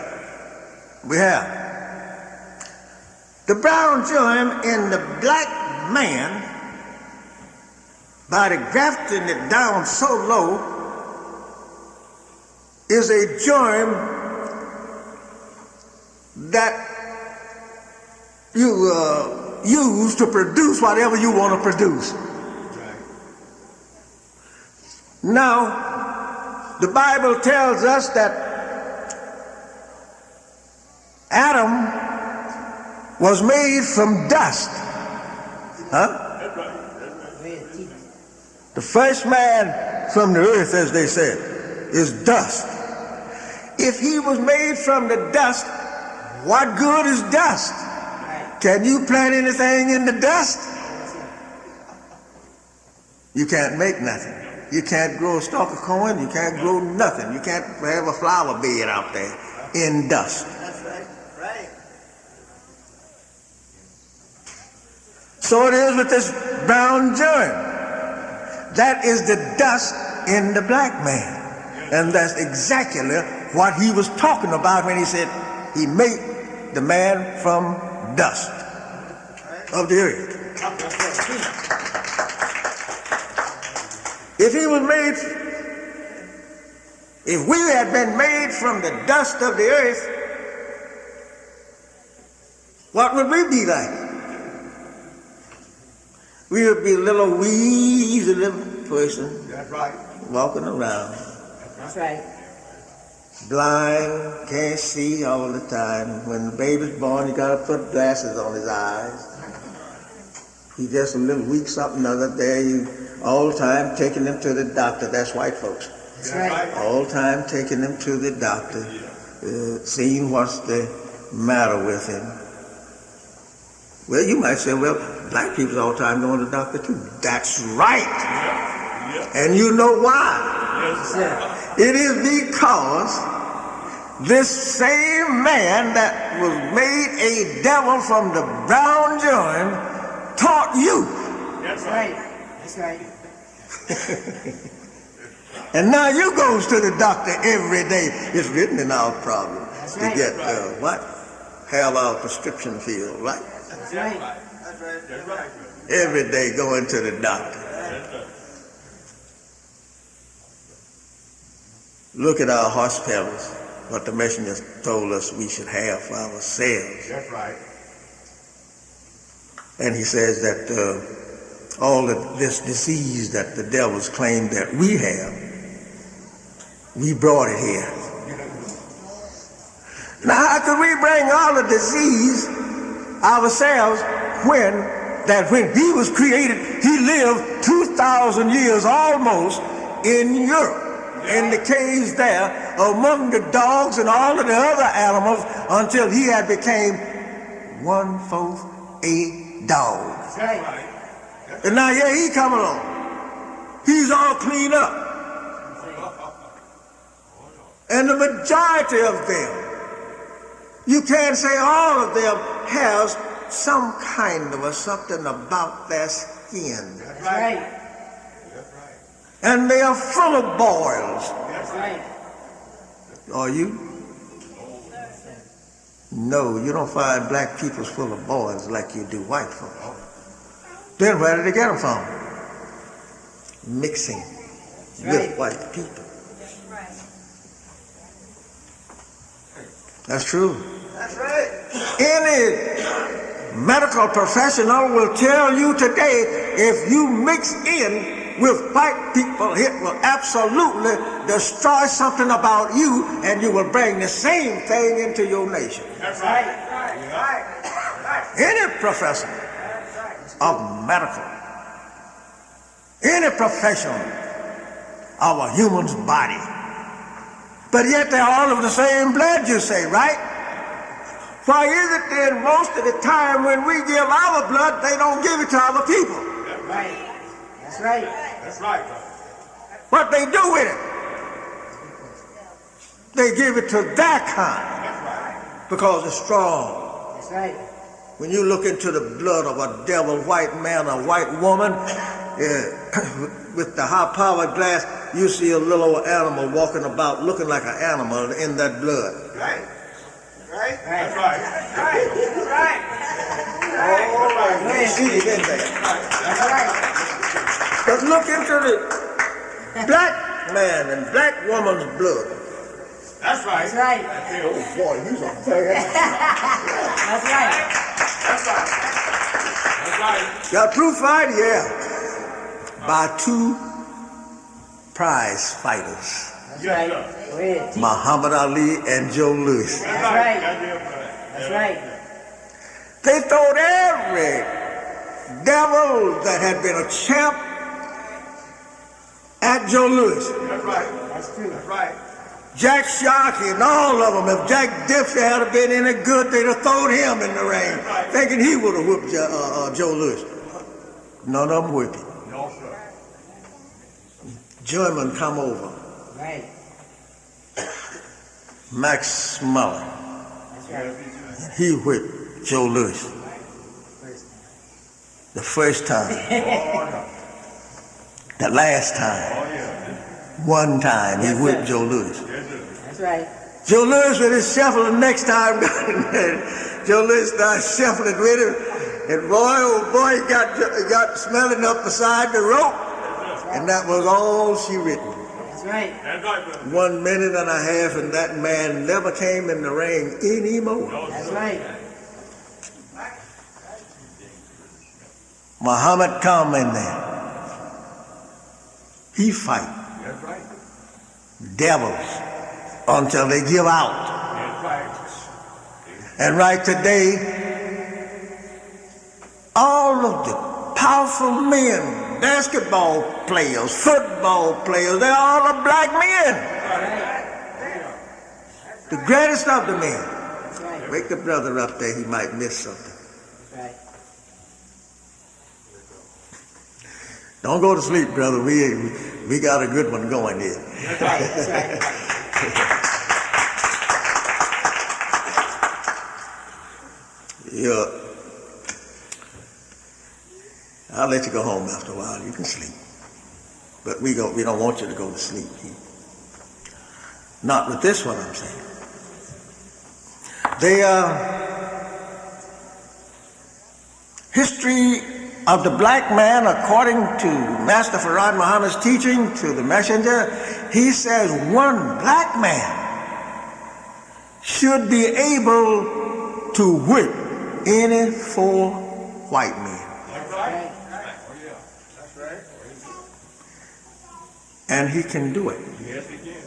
we have. The brown germ in the black man, by the grafting it down so low, is a germ that you use to produce whatever you want to produce. Now, the Bible tells us that Adam was made from dust. Huh? Red teeth. The first man from the earth, as they said, is dust. If he was made from the dust, what good is dust? Right. Can you plant anything in the dust? You can't make nothing. You can't grow a stalk of corn. You can't grow nothing. You can't have a flower bed out there in dust. That's right. Right. So it is with this brown germ. That is the dust in the black man. And that's exactly what he was talking about when he said he made the man from dust of the earth. If he was made, if we had been made from the dust of the earth, what would we be like? We would be a little weasel little person. That's right. Walking around. That's right. Blind, can't see all the time. When the baby's born, you gotta put glasses on his eyes. He's just a little weak something other there. You all the time taking him to the doctor. That's white folks. That's right. All the time taking him to the doctor, seeing what's the matter with him. Well, you might say, well, black people's all the time going to the doctor too. That's right. And you know why? Yes, sir. It is because this same man that was made a devil from the brown germ taught you. That's right. That's right. And now you goes to the doctor every day. It's written in our problem That's to right. get what? Hell prescription filled, right? That's right. That's right. Every day going to the doctor. Look at our hospitals. what the messenger told us we should have for ourselves. That's right. And he says that all of this disease that the devils claim that we have, we brought it here. Now, how could we bring all the disease ourselves when he was created, he lived 2,000 years almost in Europe, in the caves there, among the dogs and all of the other animals, until he had became 1/4 a dog. That's right. And now here he come along. He's all cleaned up. And the majority of them, you can't say all of them, has some kind of something about their skin. That's right. That's right. And they are full of boils. That's right. Are you? No, you don't find black people full of boils like you do white folks. Then where did they get them from? Mixing with white people. That's true. That's right. Any medical professional will tell you today, if you mix in with white people, it will absolutely destroy something about you, and you will bring the same thing into your nation. That's right. Right. Any professor of medical, any professional of a human's body, but yet they're all of the same blood, you say, right? Why is it then most of the time when we give our blood, they don't give it to other people? That's right. That's right. That's right. What they do with it? They give it to their kind That's right. because it's strong. That's right. When you look into the blood of a devil white man or white woman, with the high-powered glass, you see a little old animal walking about looking like an animal in that blood. Right. Right. That's right. That's right. All right, you see it in there. That's right. But look into the black man and black woman's blood. That's right. That's right. Oh boy, he's a bad. That's right. That's right. That's right. Got proof right here by two prize fighters, That's Yes, right. sir. Go ahead. Muhammad Ali and Joe Louis. That's right. That's That's right. They thought every devil that had been a champ at Joe Louis. That's right. That's true. That's right. Jack Sharkey and all of them. If Jack Dempsey had been any good, they'd have thrown him in the ring, thinking he would have whooped Joe Louis. None of them whipped him. No, sir. German come over. Right. Max Muller. That's right. He whipped Joe Louis the first time. The last time. One time he whipped Joe Louis. That's right. Joe Louis with his shuffle the next time got in there. Joe Louis started shuffling with him. And boy, oh boy, he got smelling up beside the rope. And that was all she written. That's right. That's right, brother. 1 minute and a half, and that man never came in the ring anymore. That's right. Muhammad come in there. He fight That's right. devils until they give out. That's right. And right today, all of the powerful men, basketball players, football players, they're all black men. The greatest of the men. That's right. Wake the brother up there, he might miss something. That's right. Don't go to sleep, brother. We got a good one going here. That's right. That's right. Yeah. I'll let you go home after a while. You can sleep. But we don't want you to go to sleep. Not with this one, I'm saying. The history of the black man, according to Master Farad Muhammad's teaching to the messenger, he says one black man should be able to whip any 4 white men. That's right. Oh, yeah. That's right. And he can do it. Yes, he can.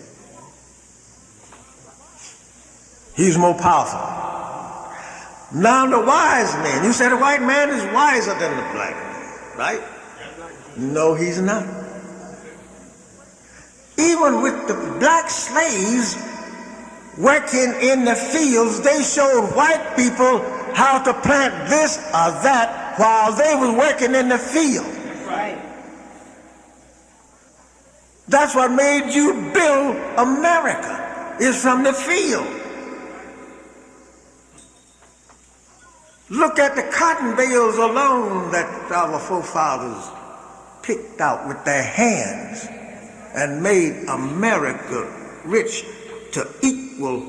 He's more powerful. Now the wise man, you said the white man is wiser than the black man, right? No, he's not. Even with the black slaves working in the fields, they showed white people how to plant this or that while they were working in the field. Right. That's what made you build America, is from the field. Look at the cotton bales alone that our forefathers picked out with their hands and made America rich to equal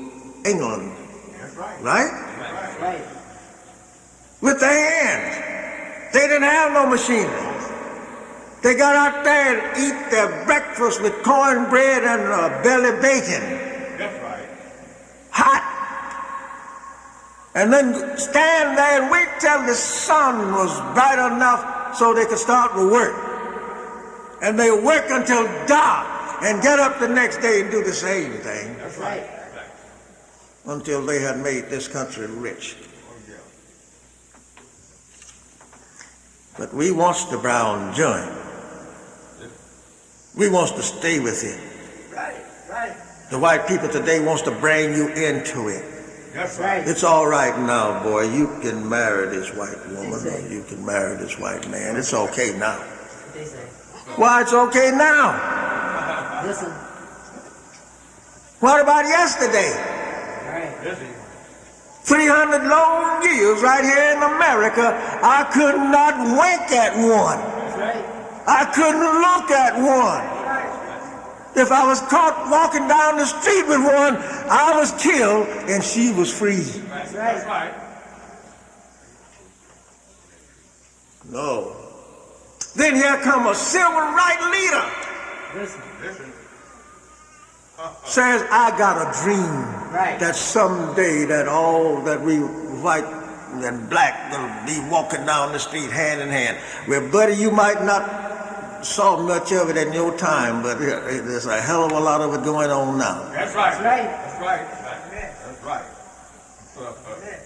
England. That's right. Right? Right. With their hands. They didn't have no machinery. They got out there and eat their breakfast with cornbread and belly bacon. That's right. Hot. And then stand there and wait till the sun was bright enough so they could start to work. And they work until dark and get up the next day and do the same thing. That's right. Until they had made this country rich. Oh, yeah. But we wants the brown joint. We wants to stay with it. Right. Right. The white people today wants to bring you into it. That's right. It's all right now, boy. You can marry this white woman or you can marry this white man. It's okay now. They say. Why it's okay now? Listen. What about yesterday? Right. Listen. 300 long years right here in America, I could not wink at one. That's right. I couldn't look at one. If I was caught walking down the street with one, I was killed and she was free. That's right. That's right. No. Then here come a civil rights leader. Listen. Listen. Says, I got a dream Right. that someday that all that we white and black will be walking down the street hand in hand. Well, buddy, you might not saw much of it in your time, but there's a hell of a lot of it going on now. That's right. That's right. That's right. That's right.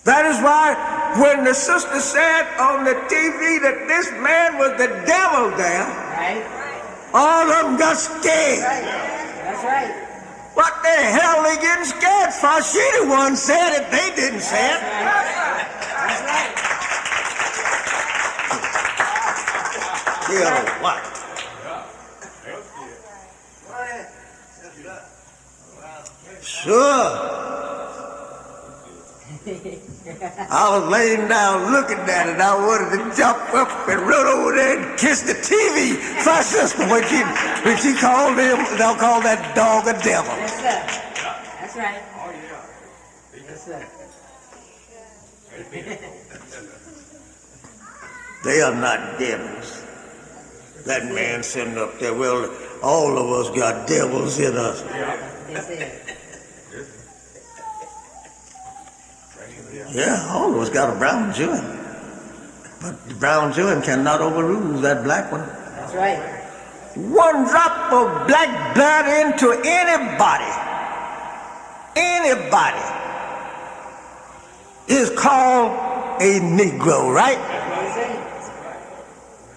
That is why when the sister said on the TV that this man was the devil there, Right. all of them got scared. Right. That's right. What the hell they getting scared for? She the one said it, they didn't say it. That's right. Yeah, what? Sure. I was laying down looking at it. I wanted to jump up and run over there and kiss the TV. My sister, when she called him, they'll call that dog a devil. Yes, sir. That's right. Oh, yeah. Yes, sir. They are not devils. That man sitting up there, well, all of us got devils in us. They said. Yeah, all of us got a brown joint. But the brown joint cannot overrule that black one. That's right. One drop of black blood into anybody is called a Negro, right? They say.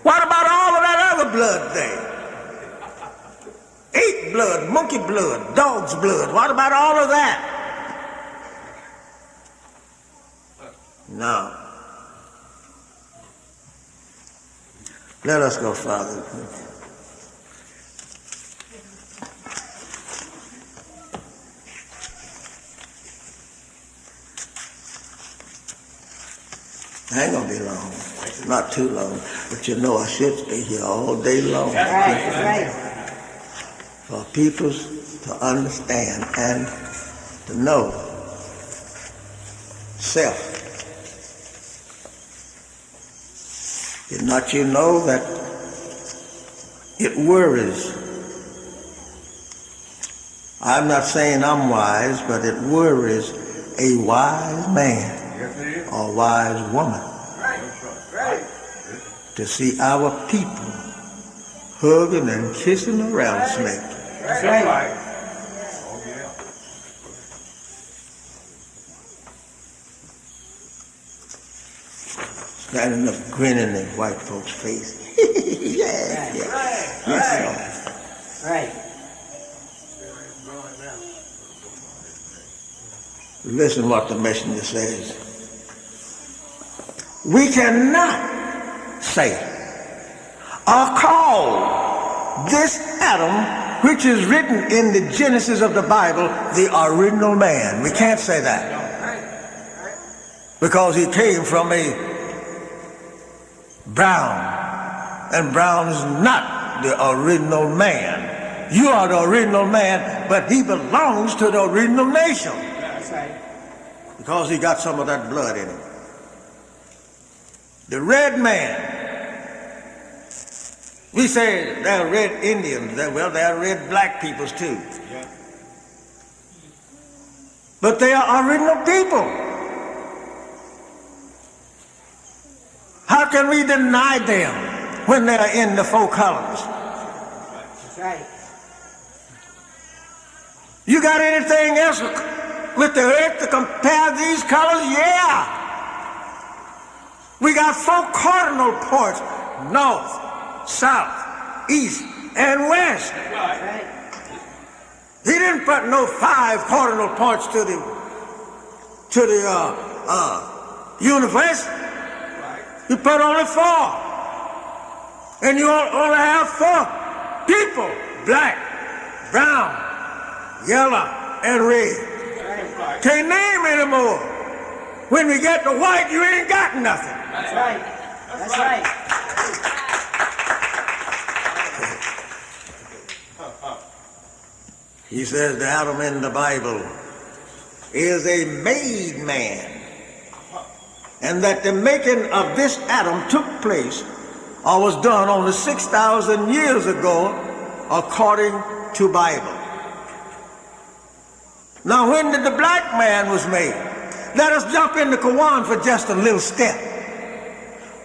What about all of that other blood there? Ape blood, monkey blood, dog's blood. What about all of that? No. Let us go, Father. I ain't gonna be long. Not too long. But you know I should stay here all day long. That's right. That's right. For people to understand and to know self. Did not you know that it worries I'm not saying I'm wise, but it worries a wise man Yes, it is. or wise woman Right. to see our people hugging and kissing a rattlesnake. That's right. Oh, yeah. Standing up grinning in white folks' face. Yeah. Right. Listen what the messenger says. We cannot say or call this Adam, which is written in the Genesis of the Bible, the original man. We can't say that. Because he came from a brown. And brown is not the original man. You are the original man, but he belongs to the original nation. That's right. Because he got some of that blood in him. The red man. We say they're red Indians. Well, they're red black peoples too. Yeah. But they are original people. How can we deny them when they are in the four colors? That's right. You got anything else with the earth to compare these colors? Yeah. We got four cardinal points: north, south, east, and west. That's right. He didn't put no 5 cardinal points to the universe. You put only 4. And you only have 4 people: black, brown, yellow, and red. Can't name anymore. When we get to white, you ain't got nothing. That's right. That's right. He says the Adam in the Bible is a made man, and that the making of this Adam took place or was done only 6,000 years ago according to Bible. Now when did the black man was made? Let us jump into Quran for just a little step.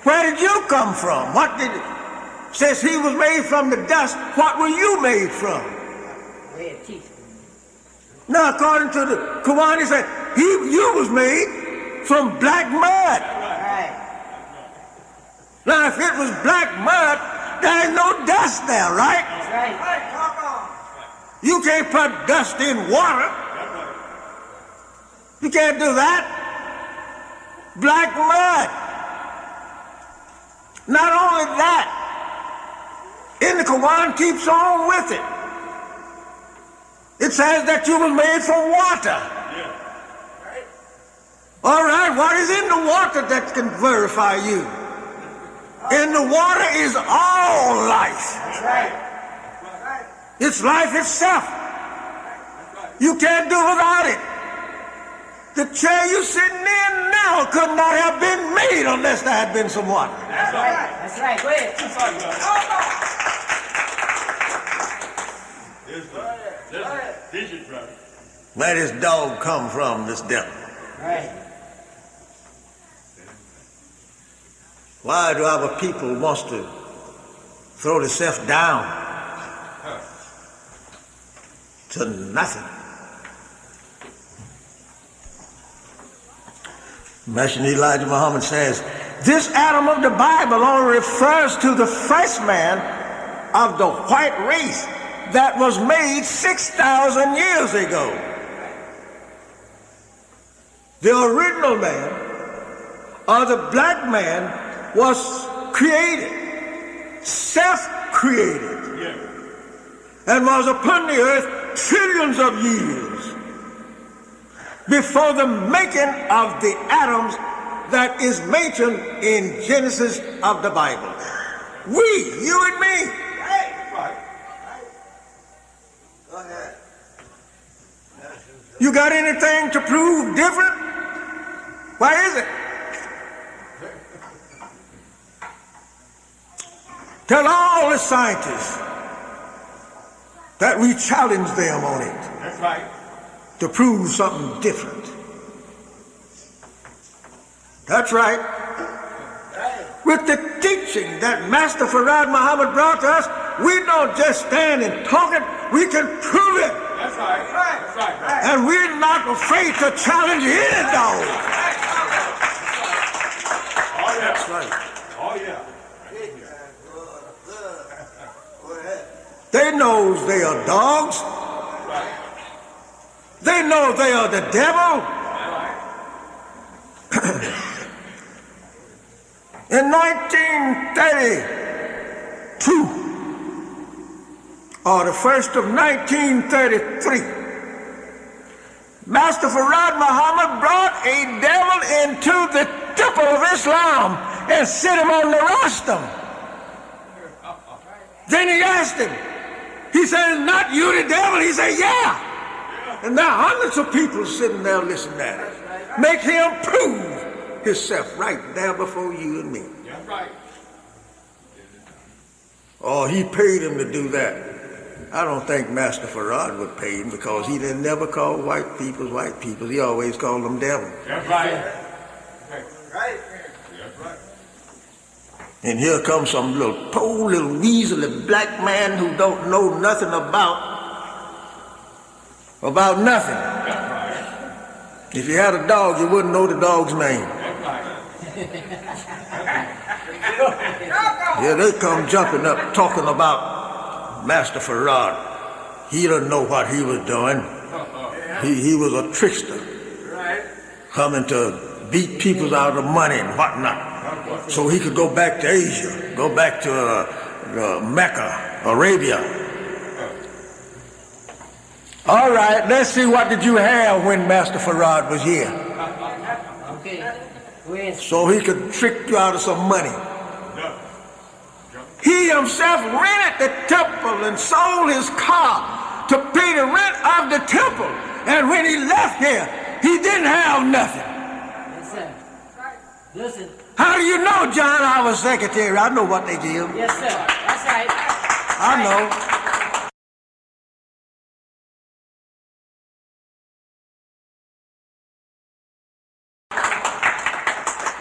Where did you come from? Since he was made from the dust, what were you made from? Red teeth. Now, according to the Quran, he said, you was made from black mud. Right. Now, if it was black mud, there ain't no dust there, right? That's right. You can't put dust in water. You can't do that. Black mud. Not only that, in the Quran keeps on with it. It says that you were made from water. All right, what is in the water that can verify you? In the water is all life. That's right. It's life itself. You can't do without it. The chair you're sitting in now could not have been made unless there had been some water. That's right. That's right. Go ahead. Teach it, brother. Where this dog come from, this devil? Right. Why do our people want to throw themselves down to nothing? Messenger Elijah Muhammad says, this Adam of the Bible only refers to the first man of the white race that was made 6,000 years ago. The original man, or the black man, was created, self-created, and was upon the earth trillions of years before the making of the atoms that is mentioned in Genesis of the Bible. We, you and me. You got anything to prove different? Why is it? Tell all the scientists that we challenge them on it. That's right. To prove something different. That's right. With the teaching that Master Farad Muhammad brought to us, we don't just stand and talk it, we can prove it. That's right. That's right. And we're not afraid to challenge any dog. Oh, yeah. That's right. Oh, yeah. They know they are dogs. They know they are the devil. In 1932, or the first of 1933, Master Farad Muhammad brought a devil into the temple of Islam and set him on the rostrum. Then he asked him, he said, "Not you the devil?" He said, "Yeah." And now hundreds of people sitting there listening at it. Make him prove himself right there before you and me. That's right. Oh, he paid him to do that. I don't think Master Farad would pay him because he didn't never call white people. He always called them devil. That's right. Right. That's right. And here comes some poor little weaselly black man who don't know nothing about nothing. That's right. If you had a dog, you wouldn't know the dog's name. That's right. Yeah, they come jumping up talking about Master Farad. He didn't know what he was doing. He was a trickster. Right. Coming to beat people out of money and whatnot. So he could go back to Asia, go back to Mecca, Arabia. All right, let's see, what did you have when Master Farad was here? Okay. Where's So he could trick you out of some money. He himself rented the temple and sold his car to pay the rent of the temple. And when he left here, he didn't have nothing. Yes, sir. Listen. How do you know, John, I was secretary? I know what they give. Yes, sir. That's right. I know.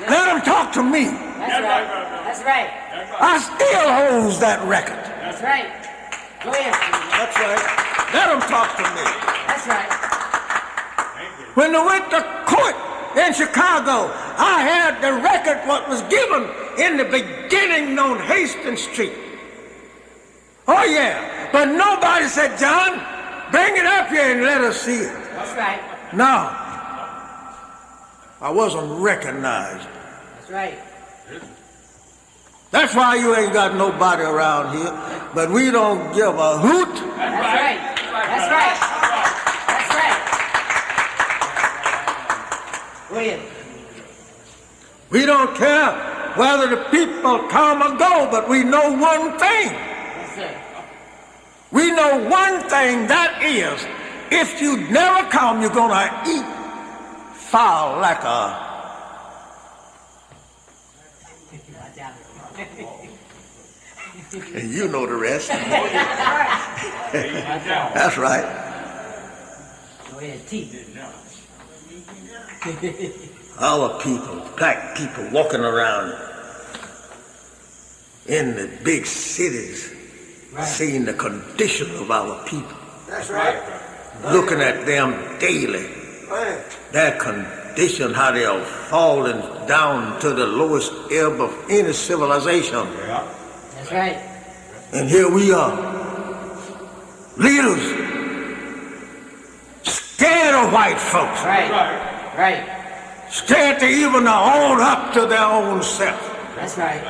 Let him talk to me. That's right. That's right. I still holds that record. That's right. Go ahead. That's right. Let him talk to me. That's right. When they went to court in Chicago, I had the record what was given in the beginning on Hastings Street. Oh yeah, but nobody said, "John, bring it up here and let us see it." That's right. No, I wasn't recognized. That's right. That's why you ain't got nobody around here, but we don't give a hoot. That's right. That's right. That's right. Go ahead. We don't care whether the people come or go, but we know one thing. Yes, sir. We know one thing, that is, if you never come, you're gonna eat foul like a... Watch out. And you know the rest. Watch out. That's right. Go ahead. Teeth. Our people, black people, walking around in the big cities, seeing the condition of our people. That's right. Looking at them daily. Their condition, how they are falling down to the lowest ebb of any civilization. That's right. And here we are, leaders, scared of white folks, Right. Right. scared to even own up to their own self. That's right.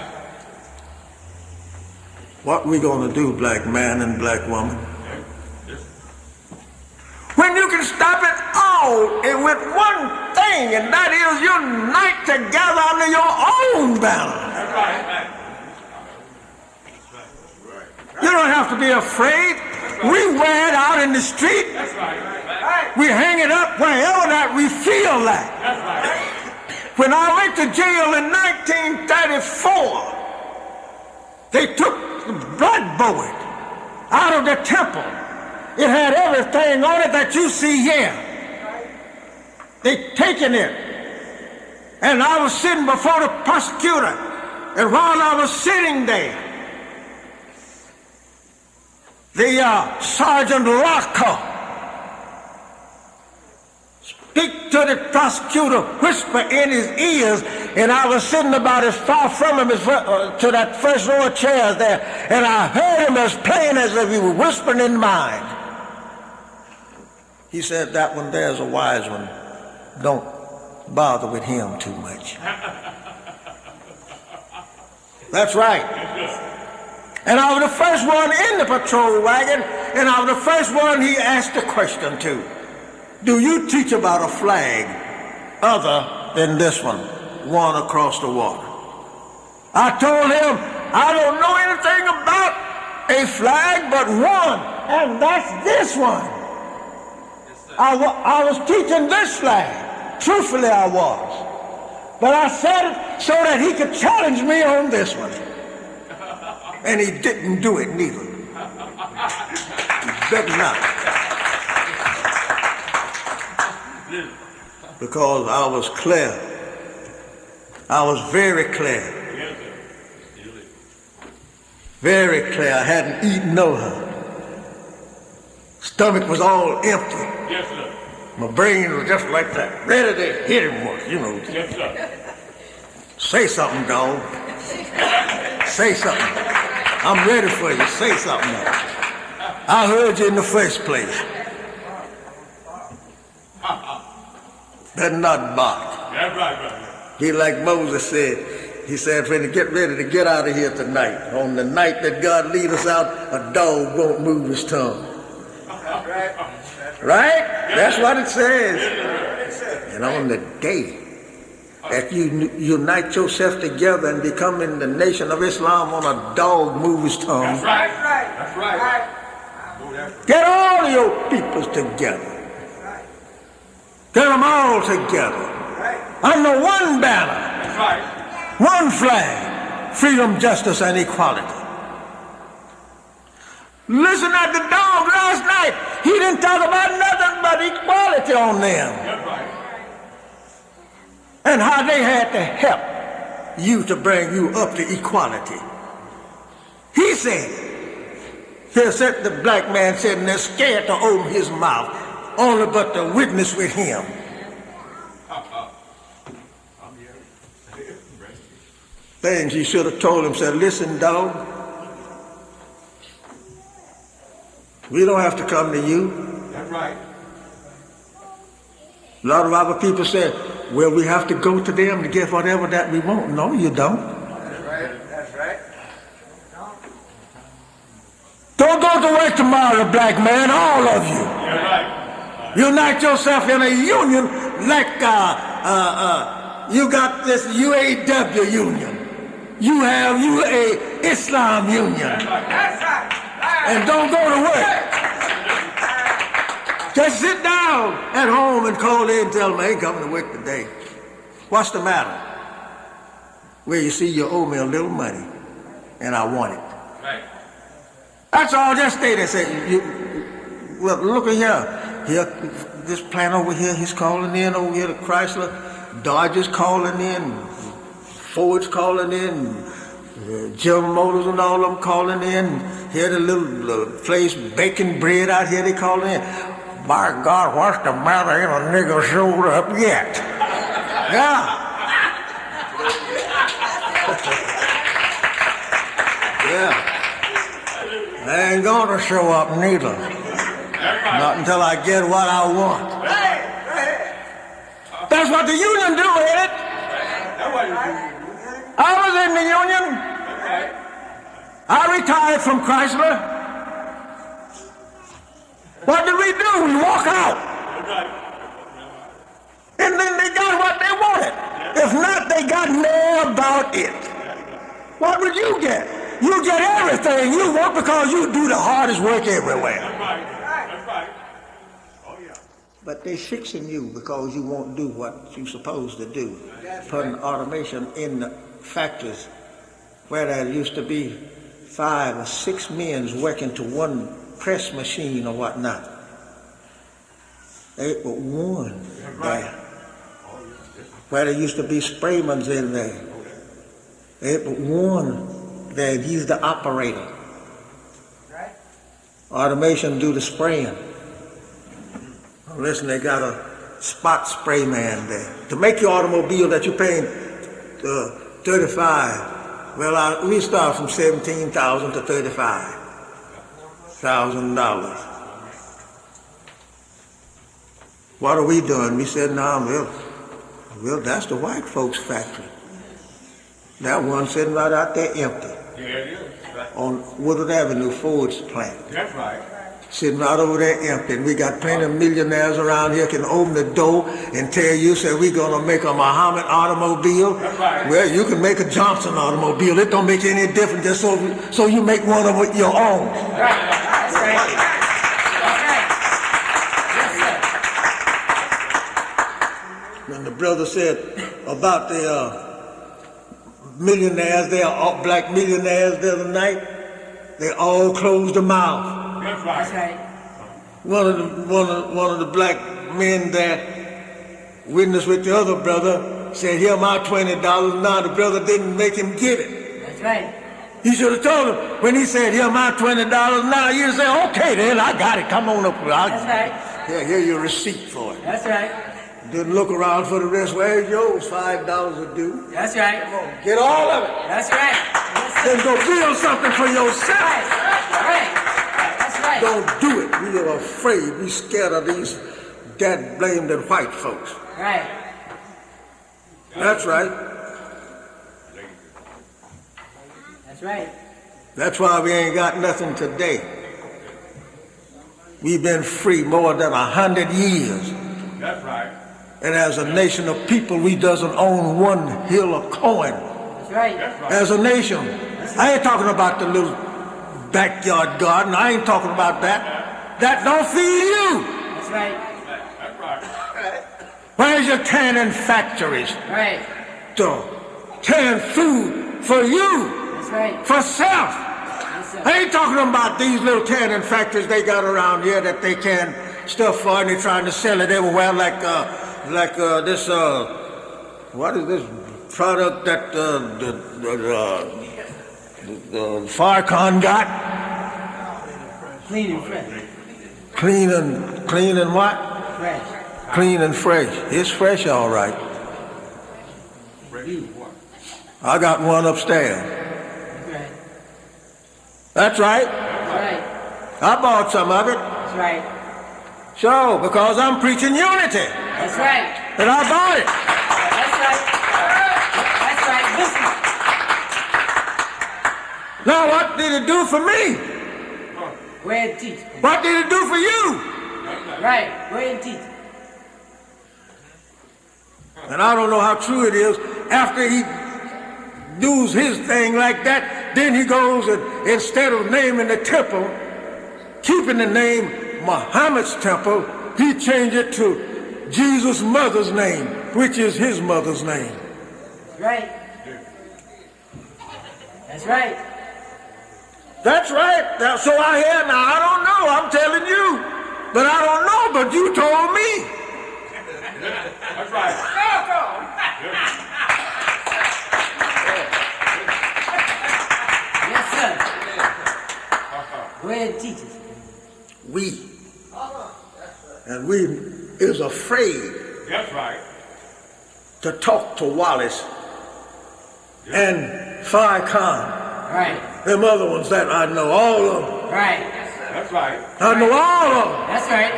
What we gonna do, black man and black woman? When you can stop it all and with one thing, and that is unite together under your own banner. You don't have to be afraid. We wear it out in the street. We hang it up wherever that we feel like. When I went to jail in 1934, they took the blood board out of the temple It had everything on it that you see here. They taken it. And I was sitting before the prosecutor. And while I was sitting there, the Sergeant Locker speak to the prosecutor, whisper in his ears, and I was sitting about as far from him as to that first row of chairs there, and I heard him as plain as if he was whispering in mine. He said, that one there is a wise one. Don't bother with him too much. That's right. And I was the first one in the patrol wagon, and I was the first one he asked the question to. Do you teach about a flag other than this one across the water? I told him, I don't know anything about a flag but one, and that's this one. I was teaching this flag. Truthfully, I was. But I said it so that he could challenge me on this one. And he didn't do it neither. He better not. Because I was clear. I was very clear. Very clear. I hadn't eaten no her. Stomach was all empty. Yes, sir. My brain was just like that, ready to hit him once, you know. Yes, sir. Say something, dog. Say something. I'm ready for you. Say something. I heard you in the first place. Better not bark. That's right, brother. Be like Moses said. He said, when you get ready to get out of here tonight, on the night that God lead us out, a dog won't move his tongue. Right? That's what it says. And on the day that you unite yourself together and become in the nation of Islam, on a dog move his tongue. That's right. That's right. Get all your peoples together. Get them all together. Under one banner. That's right. One flag. Freedom, justice, and equality. Listen at the dog last night. He didn't talk about nothing but equality on them. That's right. And how they had to help you to bring you up to equality. He said, here said the black man sitting there scared to open his mouth, only but to witness with him. Things he should have told him, said, listen, dog, we don't have to come to you. That's right. A lot of our people say, well, we have to go to them to get whatever that we want. No, you don't. That's right. That's right. Don't go to work tomorrow, black man, all of you. That's right. Unite yourself in a union like you got this UAW union. You have UA Islam union. That's right. And don't go to work. Just sit down at home and call in and tell them I ain't coming to work today. What's the matter? Well, you see, you owe me a little money, and I want it. Right. That's all. Just stay there. Say, well, look at here. Here, this plant over here, he's calling in over here to Chrysler. Dodge's calling in. Ford's calling in. General Motors and all of them calling in. Here, the little place baking bread out here, they calling in. By God, what's the matter? Ain't a nigger showed up yet. Yeah. Yeah. They ain't gonna show up neither. Not until I get what I want. That's what the union do, ain't it? I was in the union. I retired from Chrysler. What did we do? We walk out. And then they got what they wanted. If not, they got more about it. What would you get? You get everything you want because you do the hardest work everywhere. That's right. Oh, yeah. But they fixing you because you won't do what you're supposed to do. Putting automation in the factories where there used to be 5 or 6 men working to one press machine or whatnot. Ain't but one there. Where there used to be spraymans in there. Ain't but one there. He's the operator. Right. Automation do the spraying. Listen, they got a spot spray man there. To make your automobile that you're paying $35, well, we start from $17,000 to $35,000. What are we doing? We said, no, well, that's the white folks' factory. That one sitting right out there empty. Yeah, it is. On Woodard Avenue, Ford's plant. That's right. Sitting right over there empty. And we got plenty of millionaires around here can open the door and tell you, say, we're going to make a Muhammad automobile. That's right. Well, you can make a Johnson automobile. It don't make any difference just so you make one of your own. Right. That's right. And the brother said about the millionaires, they are all black millionaires the other night, they all closed their mouth. That's That's right. right. One of the black men there witnessed with the other brother, said, here my $20. Now the brother didn't make him get it. That's right. He should have told him when he said, here my $20. Now you say, okay then, I got it. Come on up. That's right. Here's your receipt for it. That's right. Didn't look around for the rest. Where's yours? $5 a due. That's right. Get all of it. That's right. Yes, sir. Then go build something for yourself. Right. Right. That's right. Don't do it. We are afraid. We scared of these that blamed white folks. Right. That's right. That's right. That's why we ain't got nothing today. We've been free more than 100 years. That's right. And as a nation of people, we doesn't own one hill of coin. That's right. That's right. As a nation. I ain't talking about the little backyard garden. I ain't talking about that. That don't feed you. That's right. That's right. Where's your canning factories? Right. To can food for you, That's right. for self. Yes, sir. I ain't talking about these little canning factories they got around here that they can stuff for and they're trying to sell it everywhere like this, what is this product that the Farcon got? Clean and fresh. Clean and what? Fresh. Clean and fresh. It's fresh, all right. I got one upstairs. That's right. That's right. That's right. I bought some of it. That's right. So, because I'm preaching unity. That's right. And I bought it. That's right. That's right. Listen. Now, what did it do for me? Go ahead and teach. What did it do for you? Right. Go ahead and teach. And I don't know how true it is. After he does his thing like that, then he goes and instead of naming the temple, keeping the name Muhammad's temple, he changed it to Jesus' mother's name, which is his mother's name. That's right. That's right. That's right. Now, so I hear now. I don't know. I'm telling you. But I don't know. But you told me. That's right. Yes, sir. Go ahead and teach us. We. And we is afraid That's right. to talk to Wallace and Farrakhan. Right. Them other ones that I know. All of them. Right. That's right. I know all of them. That's right.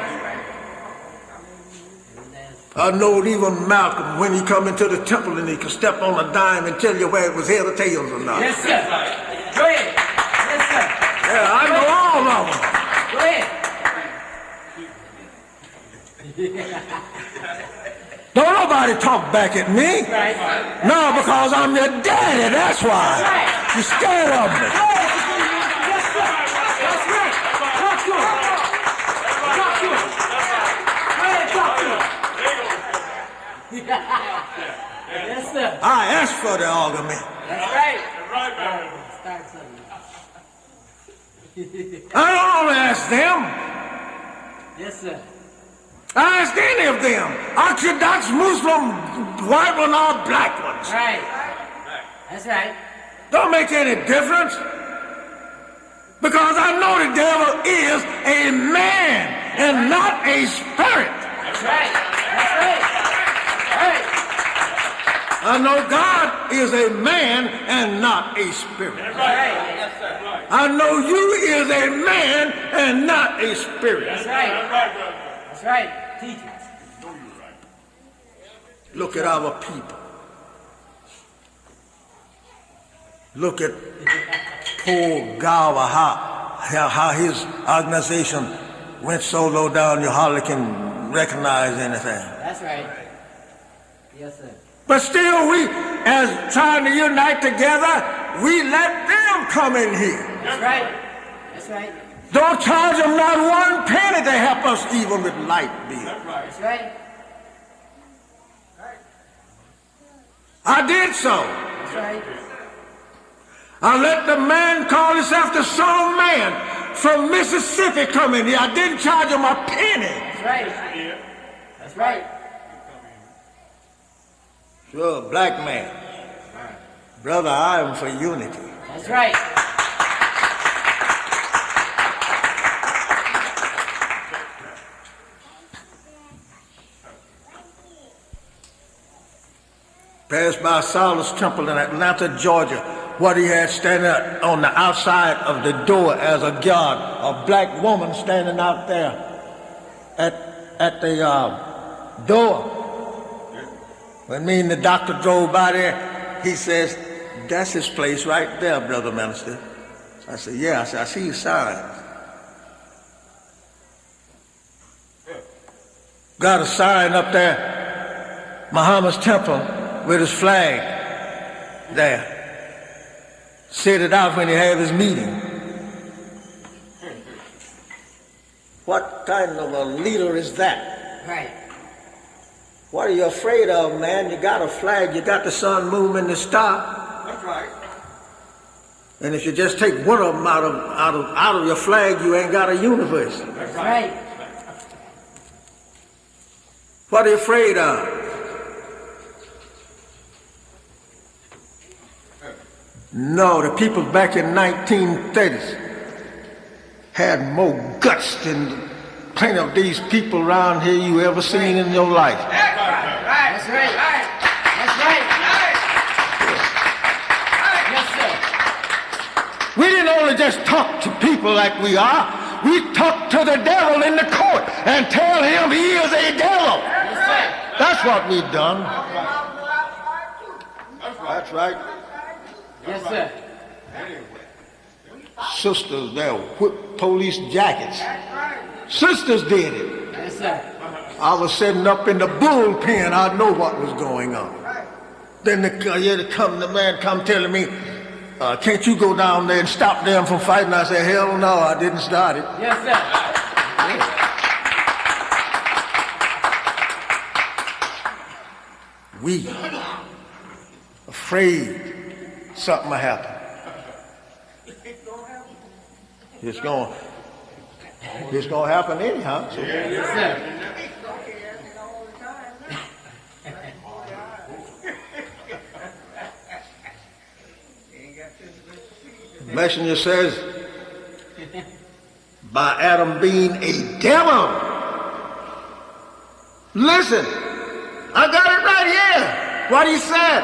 I know even Malcolm when he come into the temple and he could step on a dime and tell you where it was head or tails or not. Yes, sir. Go ahead. Yes, sir. Yeah, I know all of them. Go ahead. Don't nobody talk back at me. Right. No, because I'm your daddy, that's why. You're scared of me. Yes, sir. That's right. Talk to him. Talk to him. Go ahead, talk to him. Yes, sir. I asked for the argument. That's right. That's right, man. Start something. I don't only ask them. Yes, sir. I ask any of them. Orthodox, Muslim, white one or black ones. Right. That's right. Don't make any difference. Because I know the devil is a man and not a spirit. That's right. That's right. Right. I know God is a man and not a spirit. That's right. I know you is a man and not a spirit. That's right. That's right. Teach us. Look at our people. Look at poor Gawa, how his organization went so low down you hardly can recognize anything. That's right. Yes, sir. But still we, as trying to unite together, we let them come in here. That's right. That's right. Don't charge them not one penny to help us even with light bill. That's right. I did so. That's right. I let the man call himself the Song Man from Mississippi come in here. I didn't charge him a penny. That's right. That's right. Sure, black man. Brother, I am for unity. That's right. Passed by Solomon's Temple in Atlanta, Georgia, what he had standing on the outside of the door as a guard, a black woman standing out there at the door. When me and the doctor drove by there, he says, "That's his place right there, Brother Minister." I said, "Yeah." I said, "I see your signs." Got a sign up there, Muhammad's Temple, with his flag there. Set it out when he had his meeting. What kind of a leader is that? Right. What are you afraid of, man? You got a flag, you got the sun, moon, and the star. That's right. And if you just take one of them out of your flag, you ain't got a universe. That's right. What are you afraid of? No, the people back in 1930s had more guts than plenty of these people around here you ever seen in your life. That's right. That's right. Yes, sir. We didn't only just talk to people like we are, we talked to the devil in the court and tell him he is a devil. Yes, sir. That's what we've done. That's right. Yes, sir. Sisters, they'll whip police jackets. Sisters did it. Yes, sir. I was sitting up in the bullpen. I know what was going on. Then the man come telling me, "Can't you go down there and stop them from fighting?" I said, "Hell no, I didn't start it." Yes, sir. We afraid something will happen. It's going to happen anyhow. So. Yes, sir. The messenger says, by Adam being a devil. Listen, I got it right here. What he said.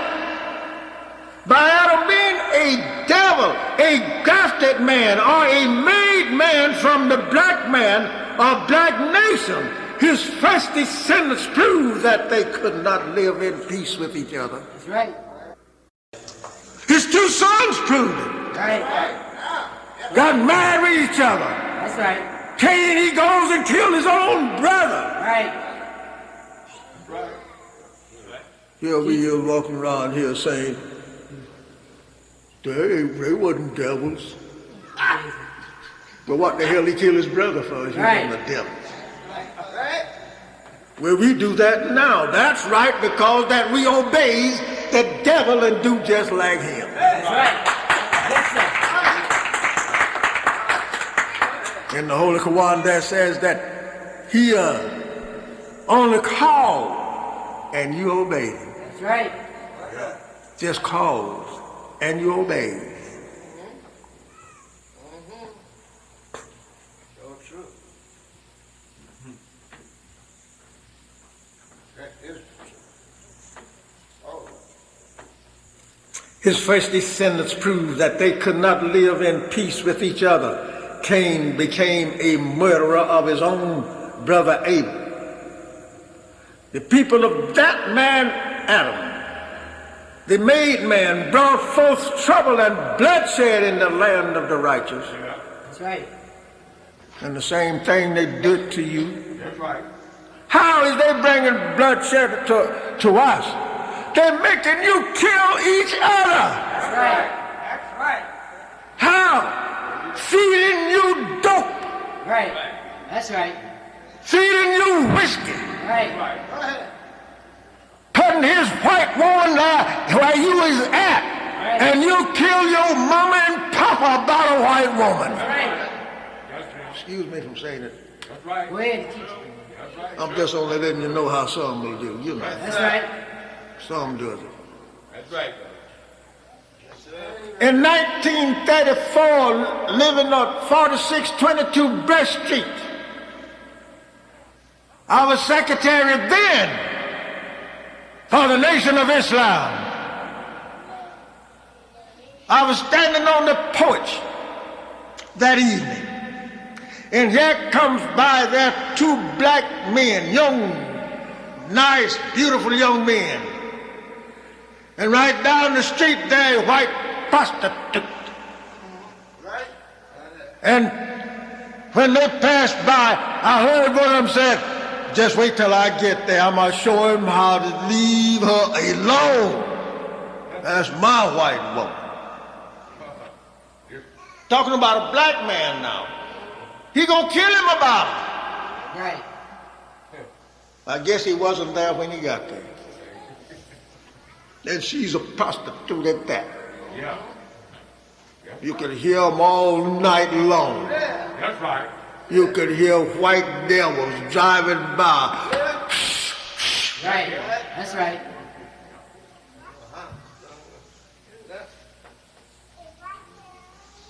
By Adam being a devil, a grafted man, or a made man from the black man or black nation, his first descendants prove that they could not live in peace with each other. That's right. His two sons proved it. Right. Got married with each other. That's right. Cain, he goes and killed his own brother. Right. Here we are walking around here saying, they wasn't devils. But what the hell he killed his brother for? He Right. wasn't a devil. Well, we do that now. That's right, because that we obeys the devil and do just like him. That's right. Yes, sir. In the Holy Quran there says that he only called and you obeyed him. That's right. Just called and you obeyed. So true. That is oh. His first descendants proved that they could not live in peace with each other. Cain became a murderer of his own brother Abel. The people of that man, Adam, the made man, brought forth trouble and bloodshed in the land of the righteous. That's right. And the same thing they did to you. That's right. How is they bringing bloodshed to us? They're making you kill each other. That's right. That's right. How? Feeding you dope. Right. That's right. Feeding you whiskey. Right. Go ahead. Putting his white woman there where you is at. Right. And you kill your mama and papa about a white woman. Right. Excuse me from saying it. That's right. Go ahead and teach me. That's right. I'm just only letting you know how some will do. You know, That's right. some does it. That's right, brother. Yes, sir. In 1934, living on 4622 Breast Street, I was secretary then for the Nation of Islam. I was standing on the porch that evening, and here comes by there two black men, young, nice, beautiful young men. And right down the street there, a white prostitute. Right? And when they passed by, I heard one of them said, just wait till I get there. I'm going to show him how to leave her alone. That's my white woman. Talking about a black man now. He going to kill him about it. Right. I guess he wasn't there when he got there. And she's a prostitute at that. Yeah. You could hear them all night long. That's right. You could hear white devils driving by. Right. That's right.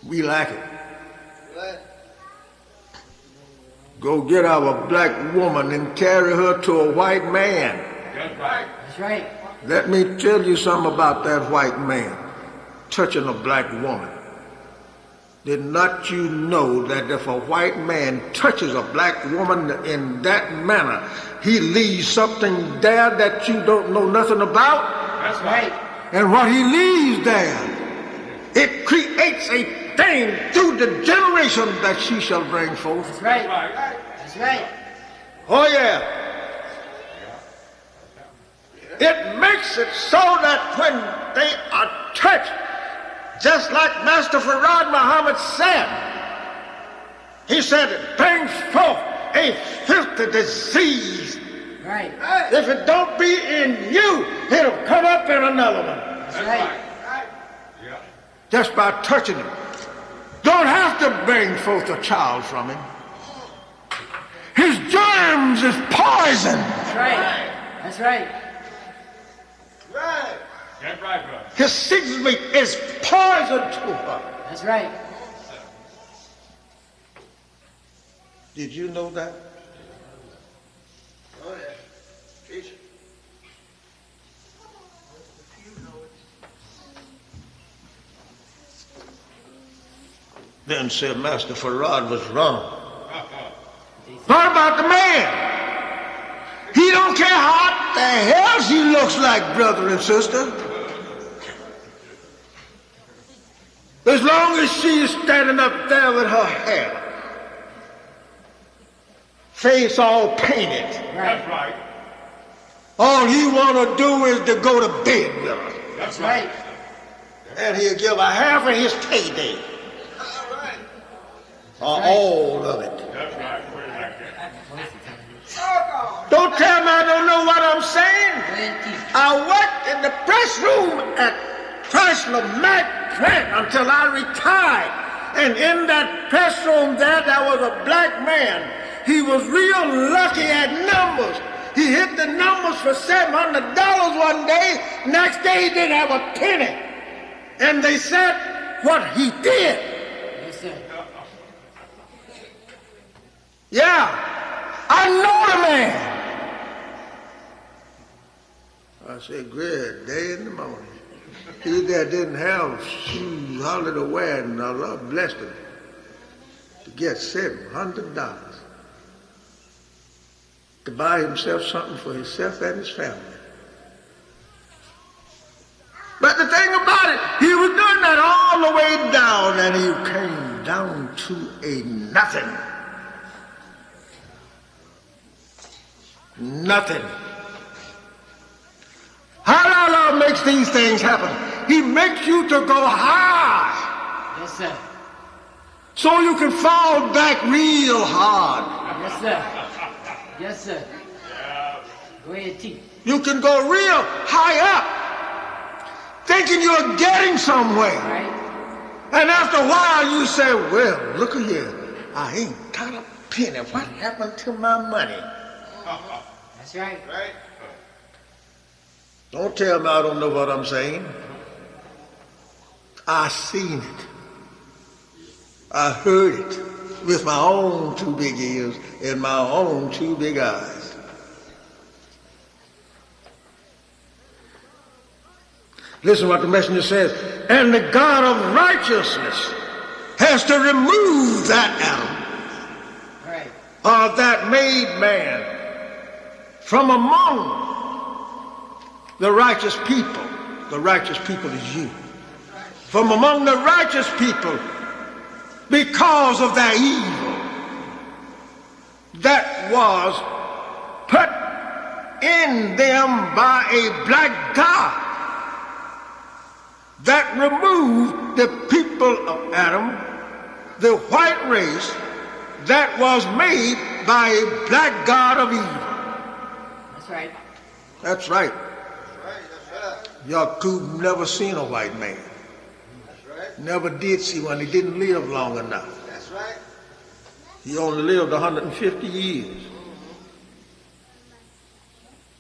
We like it. Go get our black woman and carry her to a white man. That's right. That's right. Let me tell you something about that white man touching a black woman. Did not you know that if a white man touches a black woman in that manner, he leaves something there that you don't know nothing about? That's Right. And what he leaves there, it creates a thing through the generation that she shall bring forth. That's right. right. That's right. Oh yeah. It makes it so that when they are touched, just like Master Farad Muhammad said, he said it brings forth a filthy disease. Right. If it don't be in you, it'll come up in another one. That's right. Yeah. Just by touching him. Don't have to bring forth a child from him. His germs is poison. That's right. That's right. Right. That's right, brother. His seasoning is poison to her. That's right. Did you know that? Oh, yeah. Teach it. Then said Master Farad was wrong. What about the man? He don't care how the hell she looks like, brother and sister. As long as she is standing up there with her hair, face all painted, That's right. all he want to do is to go to bed with her. That's Right. And he'll give her half of his payday, All right. or all of it. That's right. Put it like that. Don't tell me I don't know what I'm saying. Go ahead and teach. I worked in the press room at Chrysler Mack plant until I retired. And in that press room there was a black man. He was real lucky at numbers. He hit the numbers for $700 one day. Next day he didn't have a penny. And they said what he did. Yes, sir. Yeah, I know the man. I said, great, day in the morning. He that didn't have shoes hardly to wear, and Allah blessed him to get $700 to buy himself something for himself and his family. But the thing about it, he was doing that all the way down, and he came down to a nothing. Nothing. How Allah makes these things happen? He makes you to go high Yes, sir. so you can fall back real hard. Yes, sir. Yes, sir. Go ahead, teach. You can go real high up thinking you're getting somewhere. Right? And after a while you say, well, look at here. I ain't got a penny. What happened to my money? That's right. Right? Don't tell me I don't know what I'm saying. I seen it. I heard it with my own two big ears and my own two big eyes. Listen what the messenger says. And the God of righteousness has to remove that Adam Right. or that made man from among the righteous people. The righteous people is you. From among the righteous people because of their evil that was put in them by a black God that removed the people of Adam, the white race that was made by a black God of evil. That's right. That's right. Right, that's right. Yaqub never seen a white man. That's right. Never did see one. He didn't live long enough. That's right. He only lived 150 years.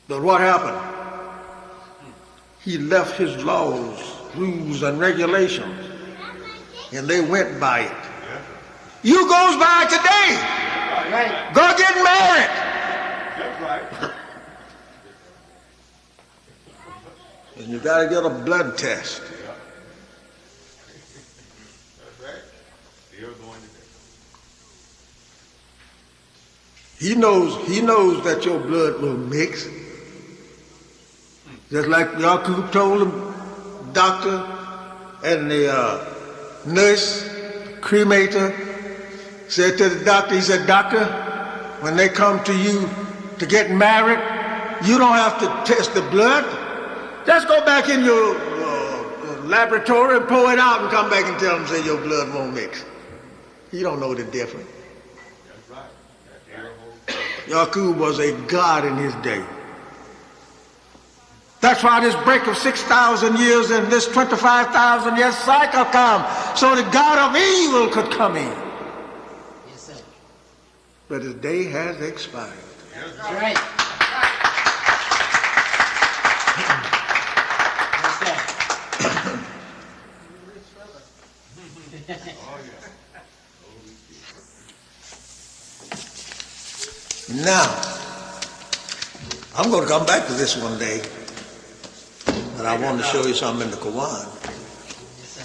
But what happened? He left his laws, rules, and regulations, and they went by it. You goes by it today. Right. Go get married. That's right. And you got to get a blood test. That's right. Still going today. He knows that your blood will mix. Just like Yaqub told him, doctor and the nurse, cremator, said to the doctor, he said, doctor, when they come to you to get married, you don't have to test the blood. Just go back in your laboratory and pour it out and come back and tell them, say your blood won't mix. He don't know the difference. That's right. That's terrible. Yaqub was a god in his day. That's why this break of 6,000 years and this 25,000 year cycle come, so the God of evil could come in. Yes, sir. But his day has expired. That's right. Yes, sir. Now, I'm going to come back to this one day, but I want to show you something in the Quran. Yes, sir.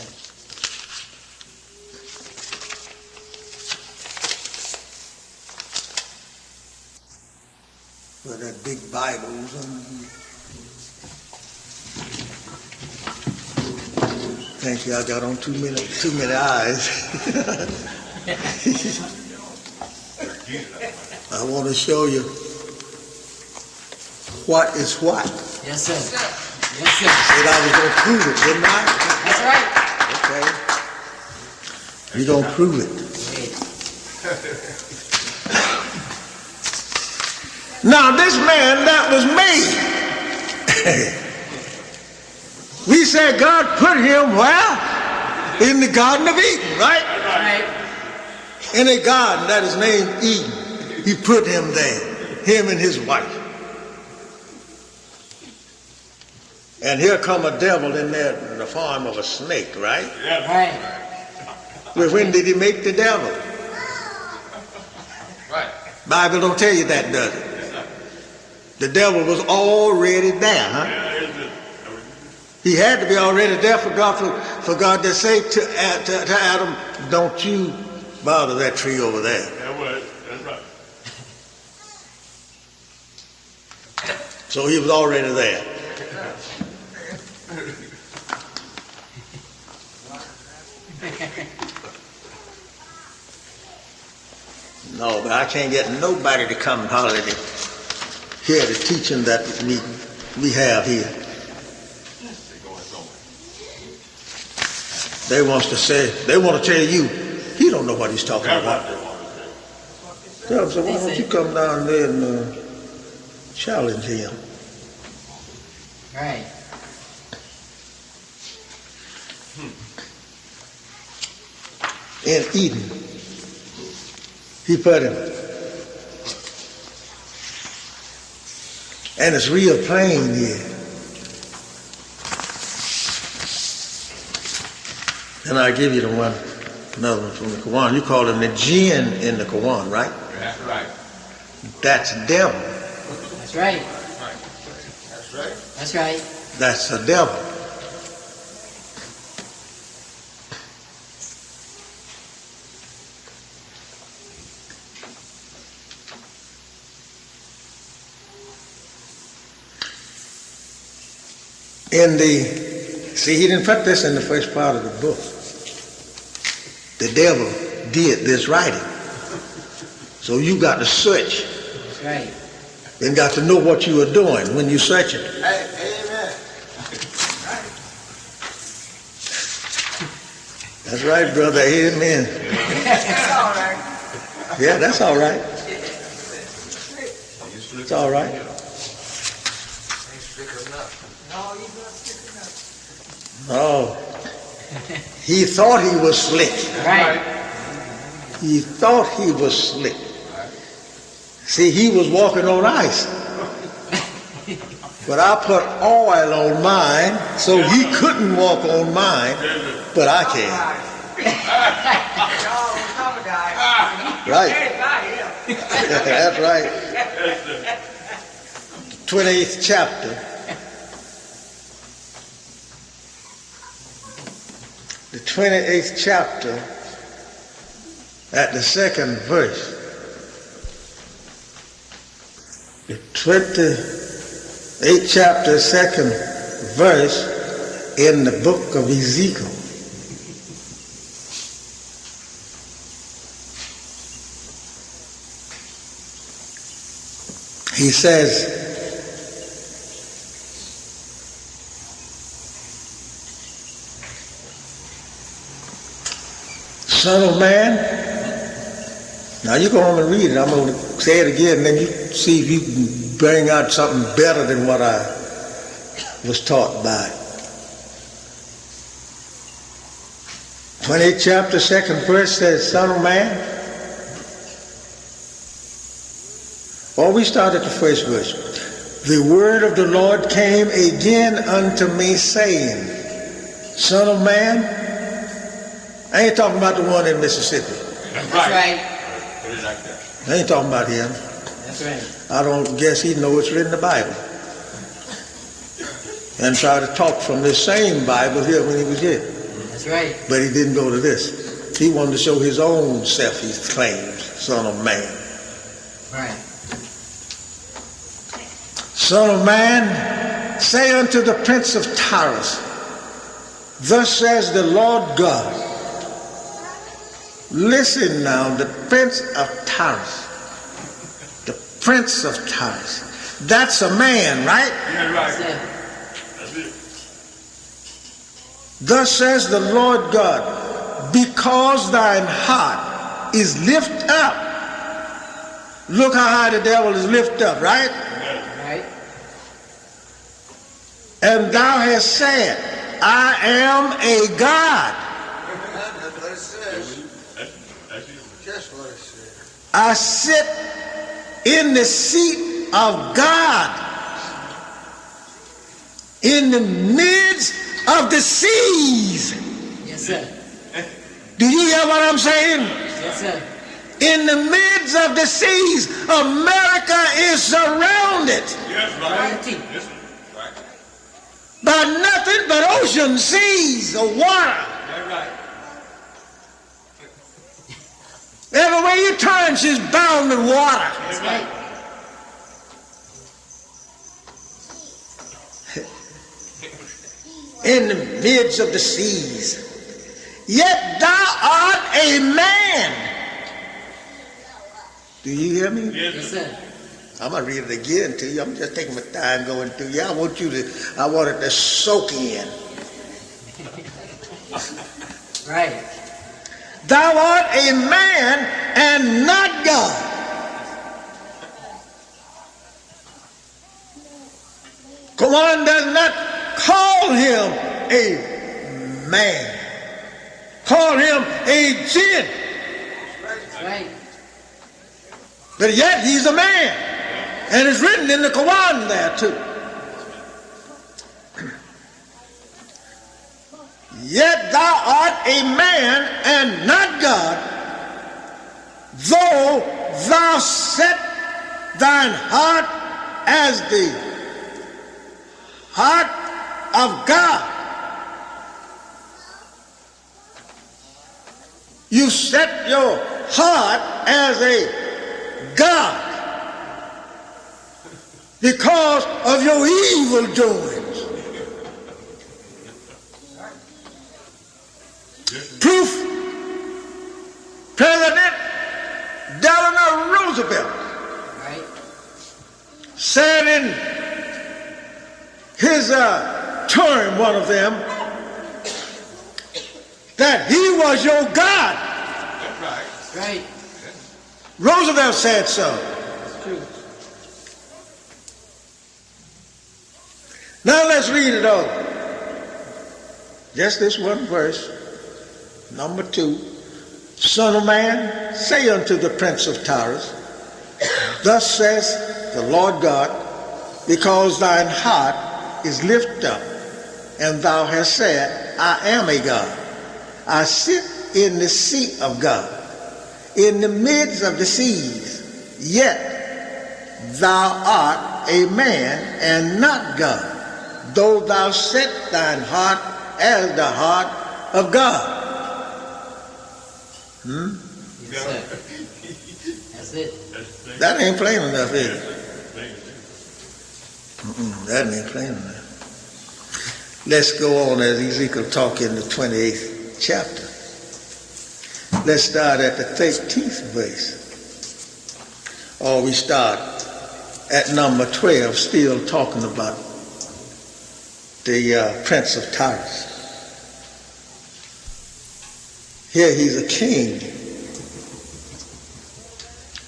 Where that big Bibles and thank you, I got on too many eyes. I want to show you what is what. Yes, sir. Yes, sir. Said I was going to prove it, didn't I? That's right. Okay. You're going to prove it. Now, this man that was made, we said God put him where? In the Garden of Eden, right? in a garden that is named Eden. He put him there, him and his wife. And here come a devil in there in the form of a snake, right? Right. Well, when did he make the devil? Right. Bible don't tell you that, does it? The devil was already there, huh? He had to be already there for God to say to Adam, don't you bother that tree over there. That's right. So he was already there. No, but I can't get nobody to come and holler at hear the teaching that we have here. They want to tell you, he don't know what he's talking about. Tell him, so why don't you come down there and challenge him? Right. In Eden, he put him. And it's real plain here. And I give you another one from the Quran. You call him the jinn in the Quran, right? That's right. That's devil. That's right. That's right. That's right. That's a devil. See, he didn't put this in the first part of the book. The devil did this writing. So you got to search. That's right. And got to know what you are doing when you search it. Amen. That's right, brother. Amen. That's all right. Yeah, that's all right. It's all right. Oh, he thought he was slick. Right. He thought he was slick. See, he was walking on ice. But I put oil on mine so he couldn't walk on mine, but I can. Right. That's right. 28th chapter. The 28th chapter at the second verse. The 28th chapter, second verse in the book of Ezekiel. He says, Son of man, now you go home and read it. I'm going to say it again, and then you see if you can bring out something better than what I was taught by. 28th chapter, second verse says, Son of man. Well, we start at the first verse. The word of the Lord came again unto me, saying, Son of man. I ain't talking about the one in Mississippi. That's right. Put it like that. I ain't talking about him. That's right. I don't guess he knows it's written in the Bible. And try to talk from this same Bible here when he was here. That's right. But he didn't go to this. He wanted to show his own self, he claims, Son of man. Right. Son of man, say unto the prince of Tyrus, thus says the Lord God. Listen now, the prince of Tyrus. The prince of Tyrus. That's a man, right? Yeah, right. That's it. That's it. Thus says the Lord God, because thine heart is lift up. Look how high the devil is lift up, right? Right. And thou hast said, I am a God. That's what it said. I sit in the seat of God in the midst of the seas. Yes, sir. Do you hear what I'm saying? Yes, sir. In the midst of the seas, America is surrounded Yes, Go ahead and teach. Yes, right. by nothing but ocean, seas, or water. That's right. Everywhere you turn, she's bound with water. That's right. In the midst of the seas. Yet thou art a man. Do you hear me? Yes, sir. I'm going to read it again to you. I'm just taking my time going through you. I want it to soak in. Right. Thou art a man and not God. Quran does not call him a man. Call him a jinn. That's right. But yet he's a man. And it's written in the Quran there too. Yet thou art a man and not God, though thou set thine heart as the heart of God. You set your heart as a God because of your evil doings. Proof, President Delano Roosevelt Right. said in his term, one of them, that he was your God. That's right. That's right. Roosevelt said so. It's true. Now let's read it over. Just this one verse. Number 2. Son of man, say unto the prince of Tyrus, thus says the Lord God, because thine heart is lifted up, and thou hast said, I am a God. I sit in the seat of God, in the midst of the seas, yet thou art a man and not God, though thou set thine heart as the heart of God. Yes, sir. That's it. That ain't plain enough, is it? That ain't plain enough. Let's go on as Ezekiel talk in the 28th chapter. Let's start at the 13th verse. Or we start at number 12, still talking about the Prince of Tyrus. Here he's a king.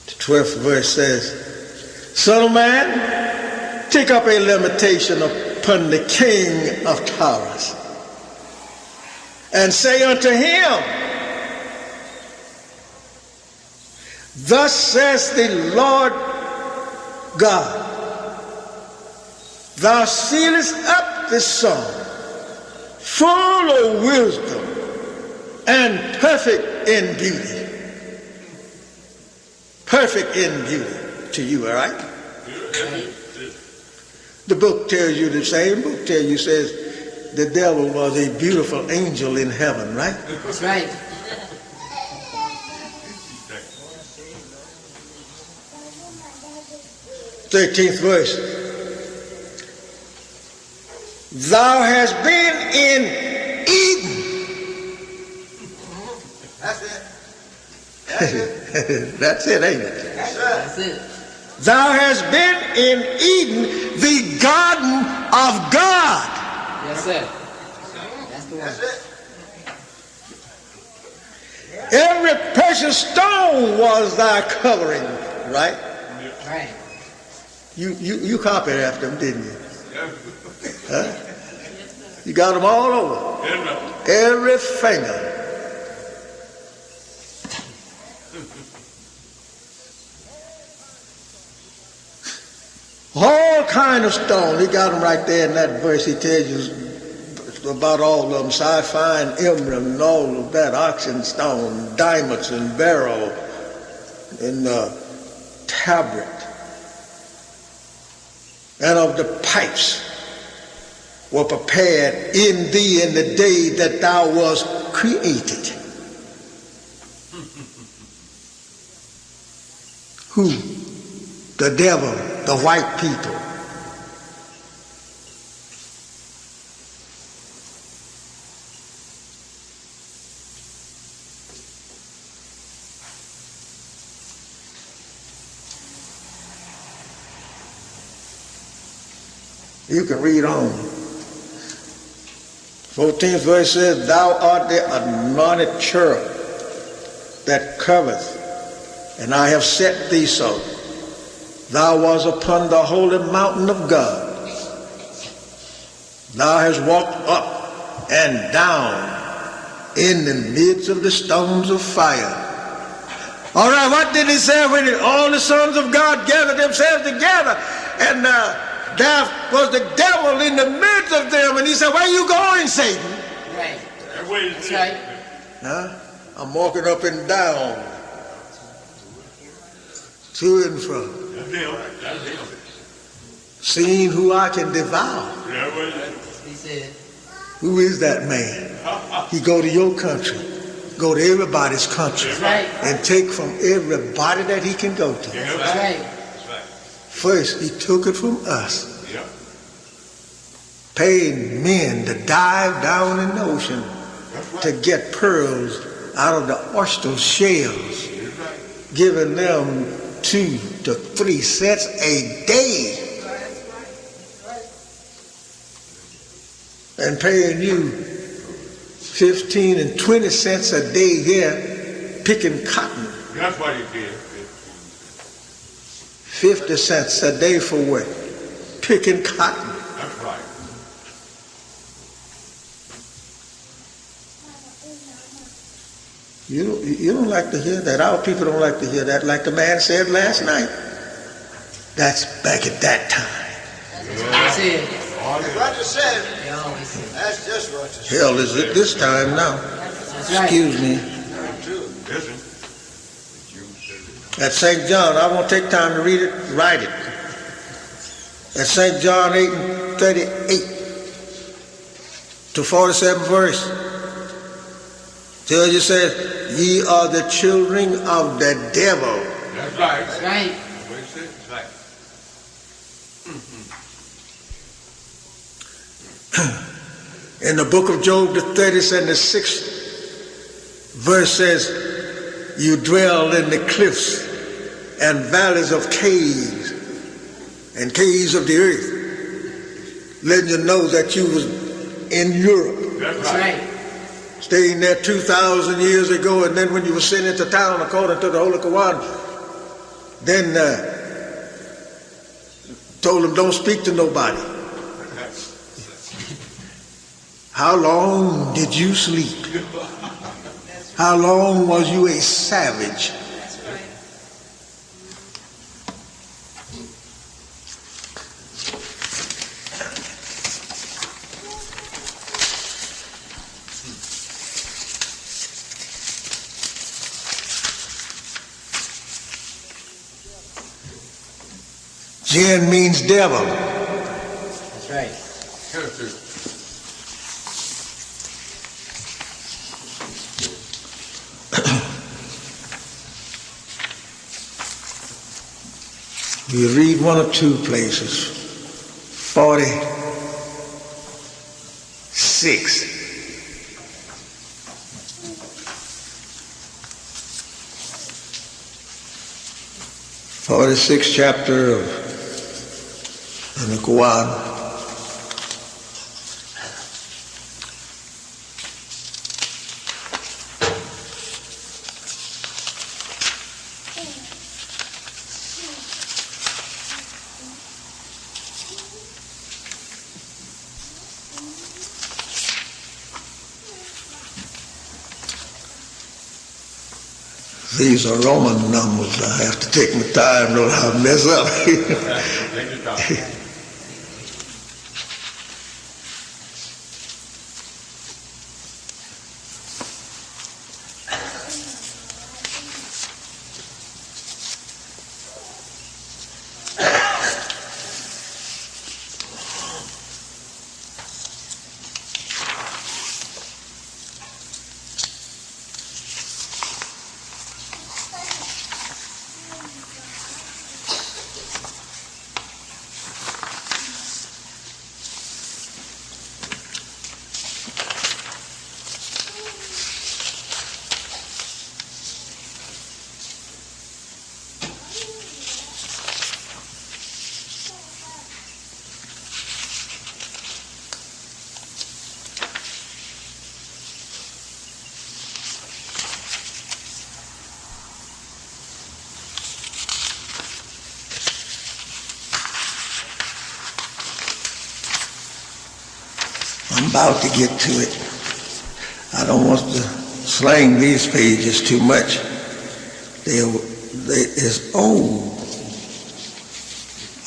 The 12th verse says, Son of man, take up a lamentation upon the king of Tyrus, and say unto him, thus says the Lord God, thou sealest up the song, full of wisdom, and perfect in beauty. Perfect in beauty to you, all right? The book tells you, the same book tells you, says the devil was a beautiful angel in heaven, right? That's right. Thirteenth verse. Thou hast been in Eden. That's it. That's it, ain't it? That's it. Thou hast been in Eden, the garden of God. Yes, sir. That's the one. That's it. Every precious stone was thy covering, right? Right. You copied after them, didn't you? Huh? You got them all over. Every finger. finest stone. He got them right there in that verse. He tells you about all of them. Sapphire, emerald, and all of that. Oxen stone, diamonds, and beryl, and tabret. And of the pipes were prepared in thee in the day that thou wast created. Who? The devil, the white people. You can read on. 14th verse says, thou art the anointed cherub that covereth, and I have set thee so. Thou wast upon the holy mountain of God. Thou hast walked up and down in the midst of the stones of fire. All right, what did he say when all the sons of God gathered themselves together? And there was the devil in the midst of them, and he said, where you going, Satan? Right. That's right. Huh? I'm walking up and down, to and from, seeing who I can devour. He said, who is that man? He go to your country, go to everybody's country, right, and take from everybody that he can go to. That's right. First, he took it from us, paying men to dive down in the ocean to get pearls out of the oyster shells, giving them 2 to 3 cents a day, and paying you 15 and 20 cents a day here picking cotton. That's what he did. 50 cents a day for what? Picking cotton. That's right. You don't like to hear that. Our people don't like to hear that, like the man said last night. That's back at that time. That's what he said. That's what you said. They always said. That's just what you said. Hell, is it this time now? That's right. Excuse me. Listen. At St. John, I won't take time to read it, write it. At St. John 8 and 38 to 47 verse, tells you, says, ye are the children of the devil. That's right. That's right. That's what he said. That's right. In the book of Job, the 30th and the 6th verse says, you dwell in the cliffs and valleys of caves and caves of the earth, letting you know that you was in Europe. That's right. Staying there 2,000 years ago, and then when you were sent into town according to the Holy Quran, then told them don't speak to nobody. How long did you sleep? How long was you a savage? Jinn means devil. That's right. You read one or two places. 46. Forty-sixth chapter of the Quran. These are Roman numbers. I have to take my time, don't have to mess up. I'm about to get to it. I don't want to slang these pages too much. It's old,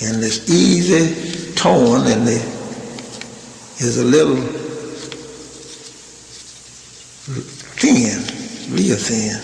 and it's easy torn, and is a little thin, real thin.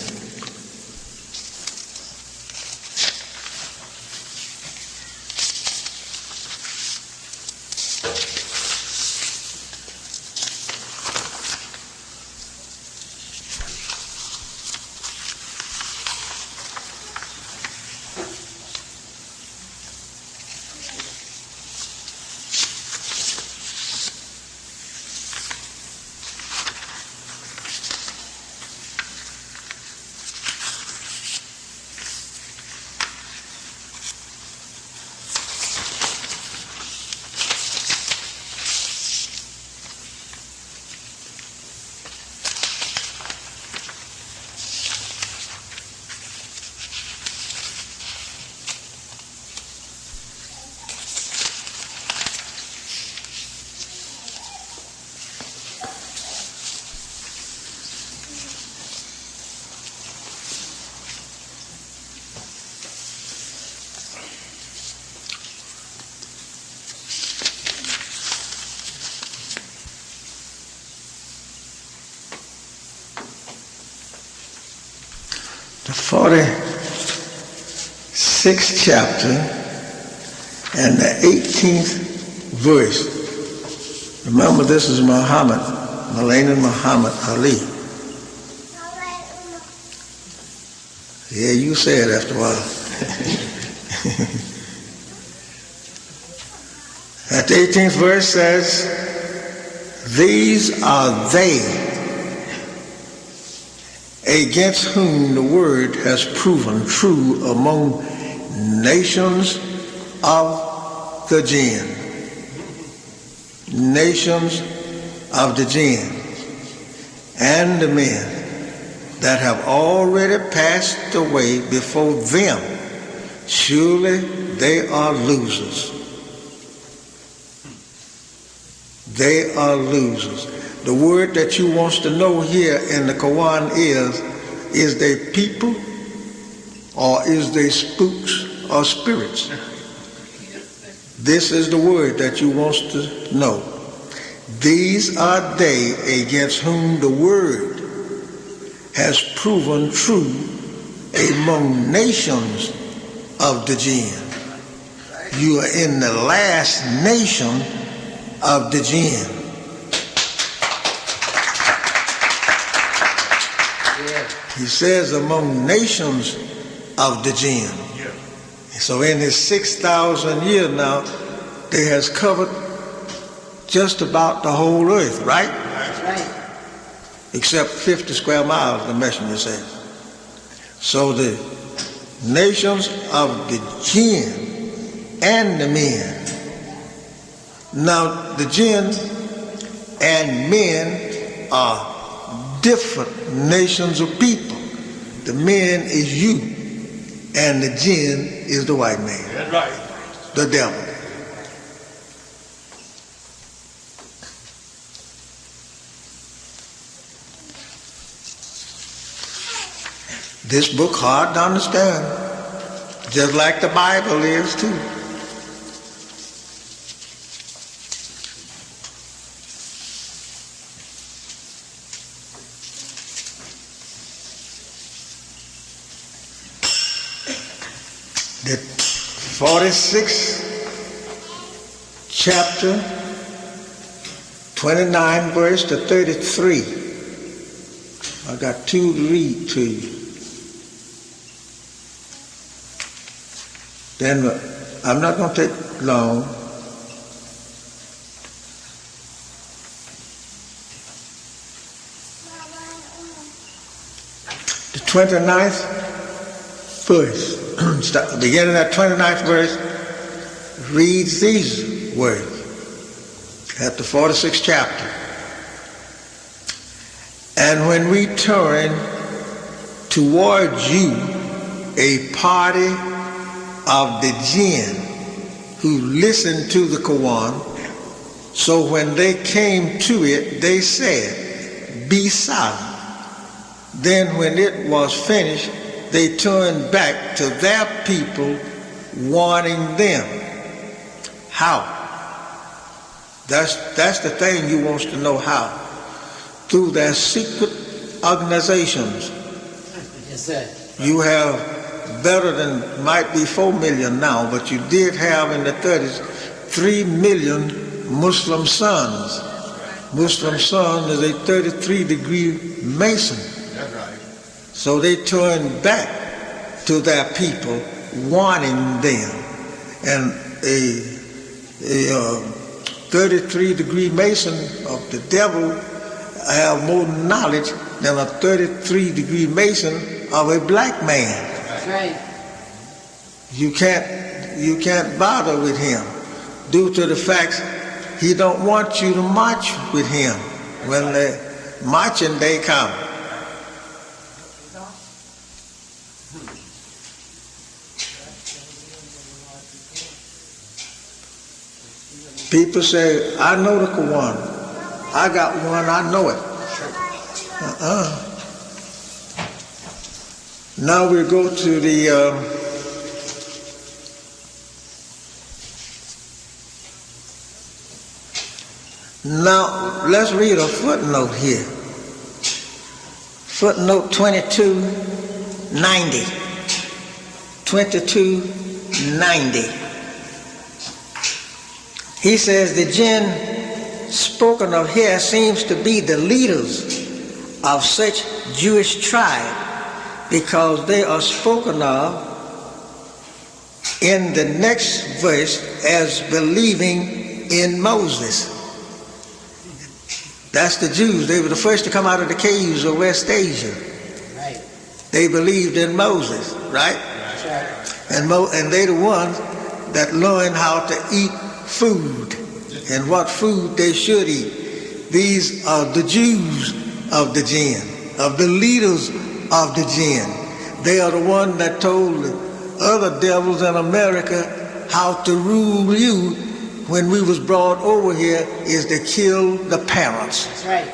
The 46th chapter and the 18th verse. Remember, this is Maulana Muhammad Ali. Yeah, you say it after a while. At the 18th verse says, "These are they against whom the word has proven true among nations of the jinn." Nations of the jinn and the men that have already passed away before them. Surely they are losers. They are losers. The word that you wants to know here in the Quran is they people or is they spooks or spirits? This is the word that you wants to know. These are they against whom the word has proven true among nations of the jinn. You are in the last nation of the jinn. He says among nations of the jinn. So in his 6,000 years now, they has covered just about the whole earth, right? Right. Except 50 square miles, the messenger says. So the nations of the jinn and the men. Now the jinn and men are different nations of people. The men is you, and the jinn is the white man. That's right. The devil. This book hard to understand, just like the Bible is too. The 46th chapter, 29 verse to 33. I got two to read to you. Then I'm not going to take long. The 29th verse, beginning at 29th verse, reads these words at the 46th chapter. "And when we turn towards you a party of the jinn who listen to the Quran So when they came to it, they said, "Be silent." Then when it was finished, they turned back to their people, warning them. How? That's the thing you want to know how. Through their secret organizations. Yes, sir. You have better than, might be 4 million now, but you did have in the 30s 3 million Muslim sons. Muslim son is a 33-degree Mason. That's right. So they turned back to their people, warning them. And a 33-degree Mason of the devil have more knowledge than a 33-degree Mason of a black man. That's right. You can't bother with him due to the fact he don't want you to march with him when the marching day comes. People say, "I know the Quran. I got one, I know it." Now we go to the now let's read a footnote here. Footnote 2290. 2290. He says the jinn spoken of here seems to be the leaders of such Jewish tribe, because they are spoken of in the next verse as believing in Moses. That's the Jews. They were the first to come out of the caves of West Asia. Right. They believed in Moses, right? That's right. And they the ones that learned how to eat food and what food they should eat. These are the Jews of the jinn, of the leaders of the jinn. They are the one that told the other devils in America how to rule you when we was brought over here is to kill the parents. That's right.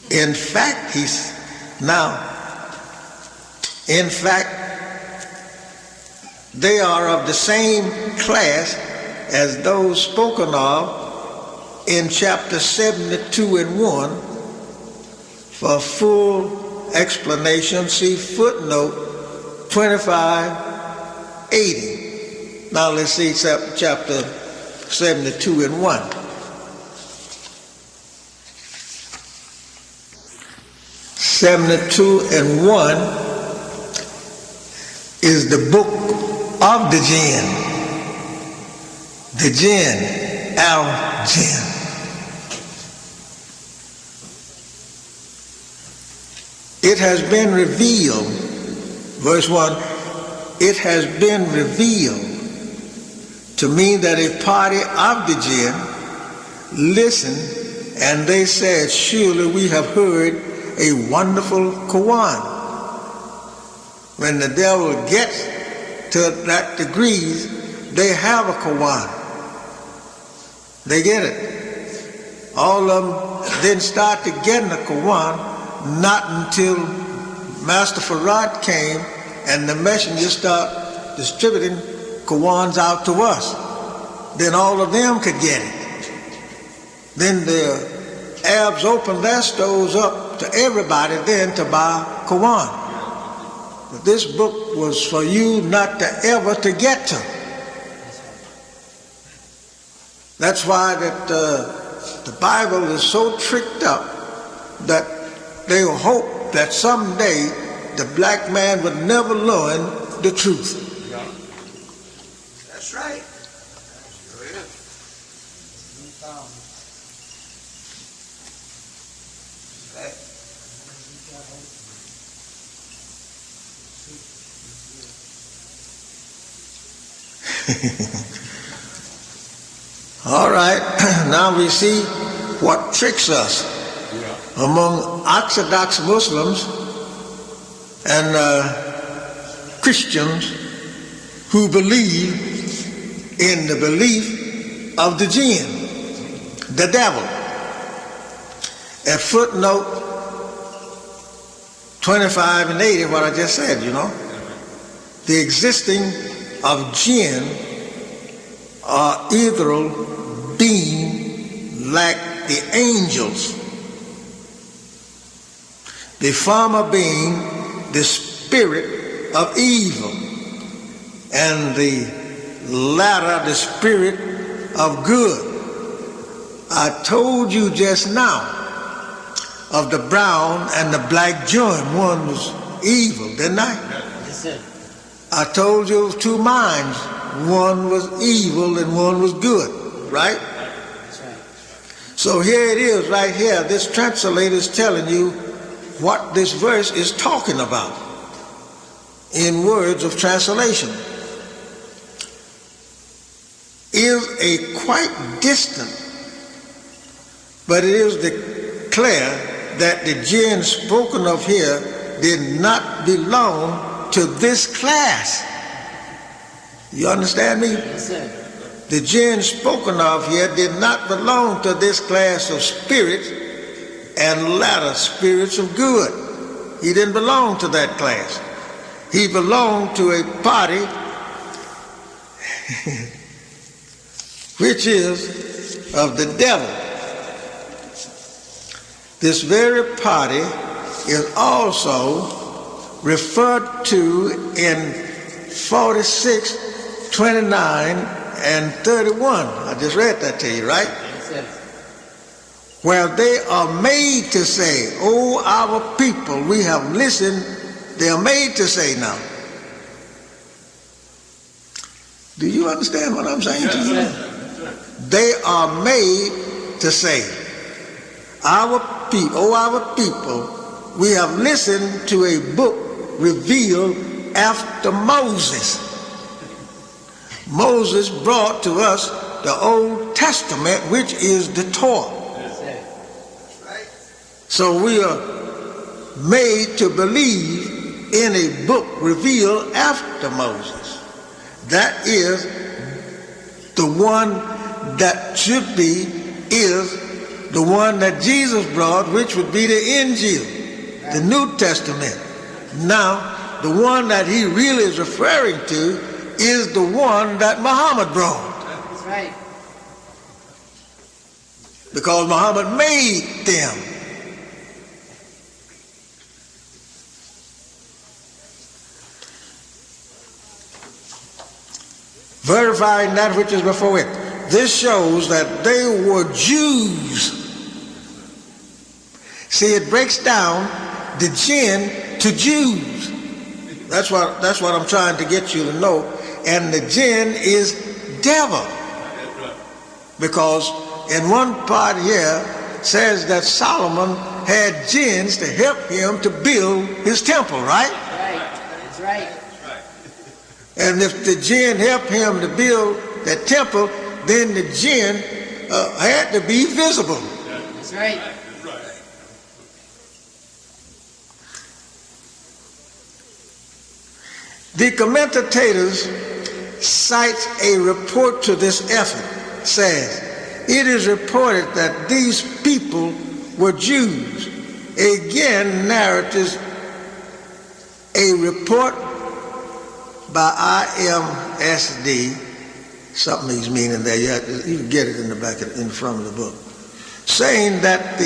In fact, they are of the same class as those spoken of in chapter 72 and 1. For full explanation, see footnote 2580. Now let's see chapter 72 and 1. and 1 is the book of the jinn, al-jinn. It has been revealed, verse 1, it has been revealed to me that a party of the jinn listened, and they said, "Surely we have heard a wonderful Quran." When the devil gets to that degree, they have a Quran. They get it. All of them didn't start to get the Quran not until Master Farad came and the messenger started distributing Qurans out to us. Then all of them could get it. Then the Arabs opened their stores up to everybody then to buy Quran. But this book was for you not to ever to get to. That's why that the Bible is so tricked up that they hope that someday the black man would never learn the truth. That's right. All right, now we see what tricks us among Orthodox Muslims and Christians who believe in the belief of the jinn, the devil. At footnote 25 and 80, what I just said, you know, the existing of jinn or ethereal being like the angels, the former being the spirit of evil, and the latter the spirit of good. I told you just now of the brown and the black joint. One was evil, didn't I? Yes, sir. I told you of two minds. One was evil and one was good, right? That's right. So here it is right here. This translator is telling you what this verse is talking about in words of translation. Is a quite distant, but it is declared that the jinn spoken of here did not belong to this class. You understand me? Yes, sir. The jinn spoken of here did not belong to this class of spirits and latter spirits of good. He didn't belong to that class. He belonged to a party which is of the devil. This very party is also referred to in 46, 29, and 31. I just read that to you, right? Yes, sir. Where they are made to say, "Oh, our people, we have listened." They are made to say now. Do you understand what I'm saying to you? Yes, sir. They are made to say, "Our people, oh, our people, we have listened to a book revealed after Moses." Moses brought to us the Old Testament, which is the Torah. Yes, sir. So we are made to believe in a book revealed after Moses. That is the one that should be, is the one that Jesus brought, which would be the Injil, the New Testament. Now, the one that he really is referring to is the one that Muhammad brought, That's right. because Muhammad made them. Verifying that which is before it. This shows that they were Jews. See, it breaks down the jinn to Jews. That's what I'm trying to get you to know. And the jinn is devil. Because in one part here says that Solomon had jinns to help him to build his temple, right? That's right. And if the jinn helped him to build that temple, then the jinn had to be visible. That's right. The commentators cite a report to this effort. Says, it is reported that these people were Jews. Again narrates a report by IMSD, something he's meaning there. You can get it in the back, in the front of the book, saying that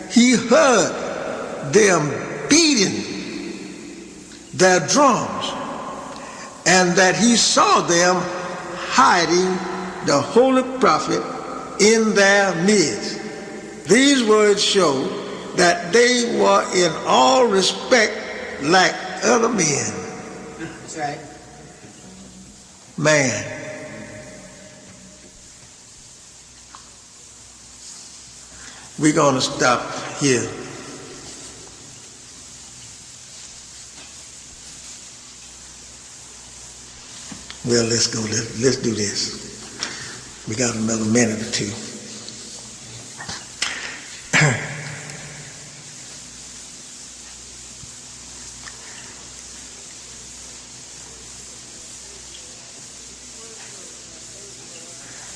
he heard them beating their drums, and that he saw them hiding the holy prophet in their midst. These words show that they were in all respect like other men. That's right. Man. We're going to stop here. Well, let's go. Let's do this. We got another minute or two.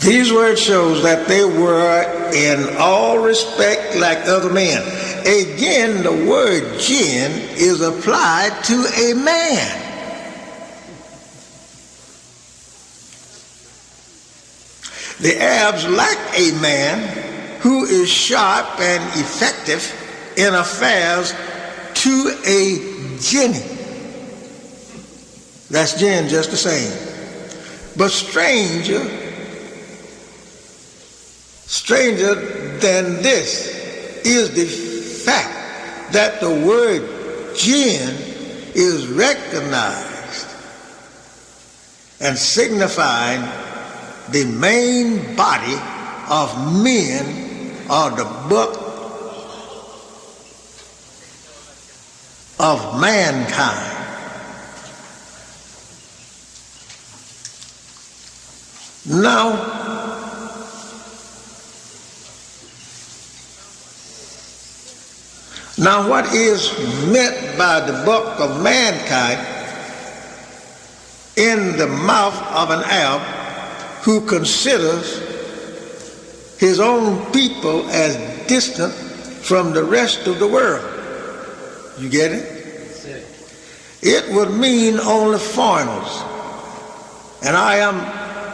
These words shows that they were in all respect like other men. Again, the word jinn is applied to a man. The Arabs like a man who is sharp and effective in affairs to a jinni. That's jinn just the same. But stranger than this is the fact that the word jinn is recognized and signifying the main body of men, or the book of mankind. Now what is meant by the book of mankind in the mouth of an Arab who considers his own people as distant from the rest of the world? You get it? It would mean only foreigners. And I am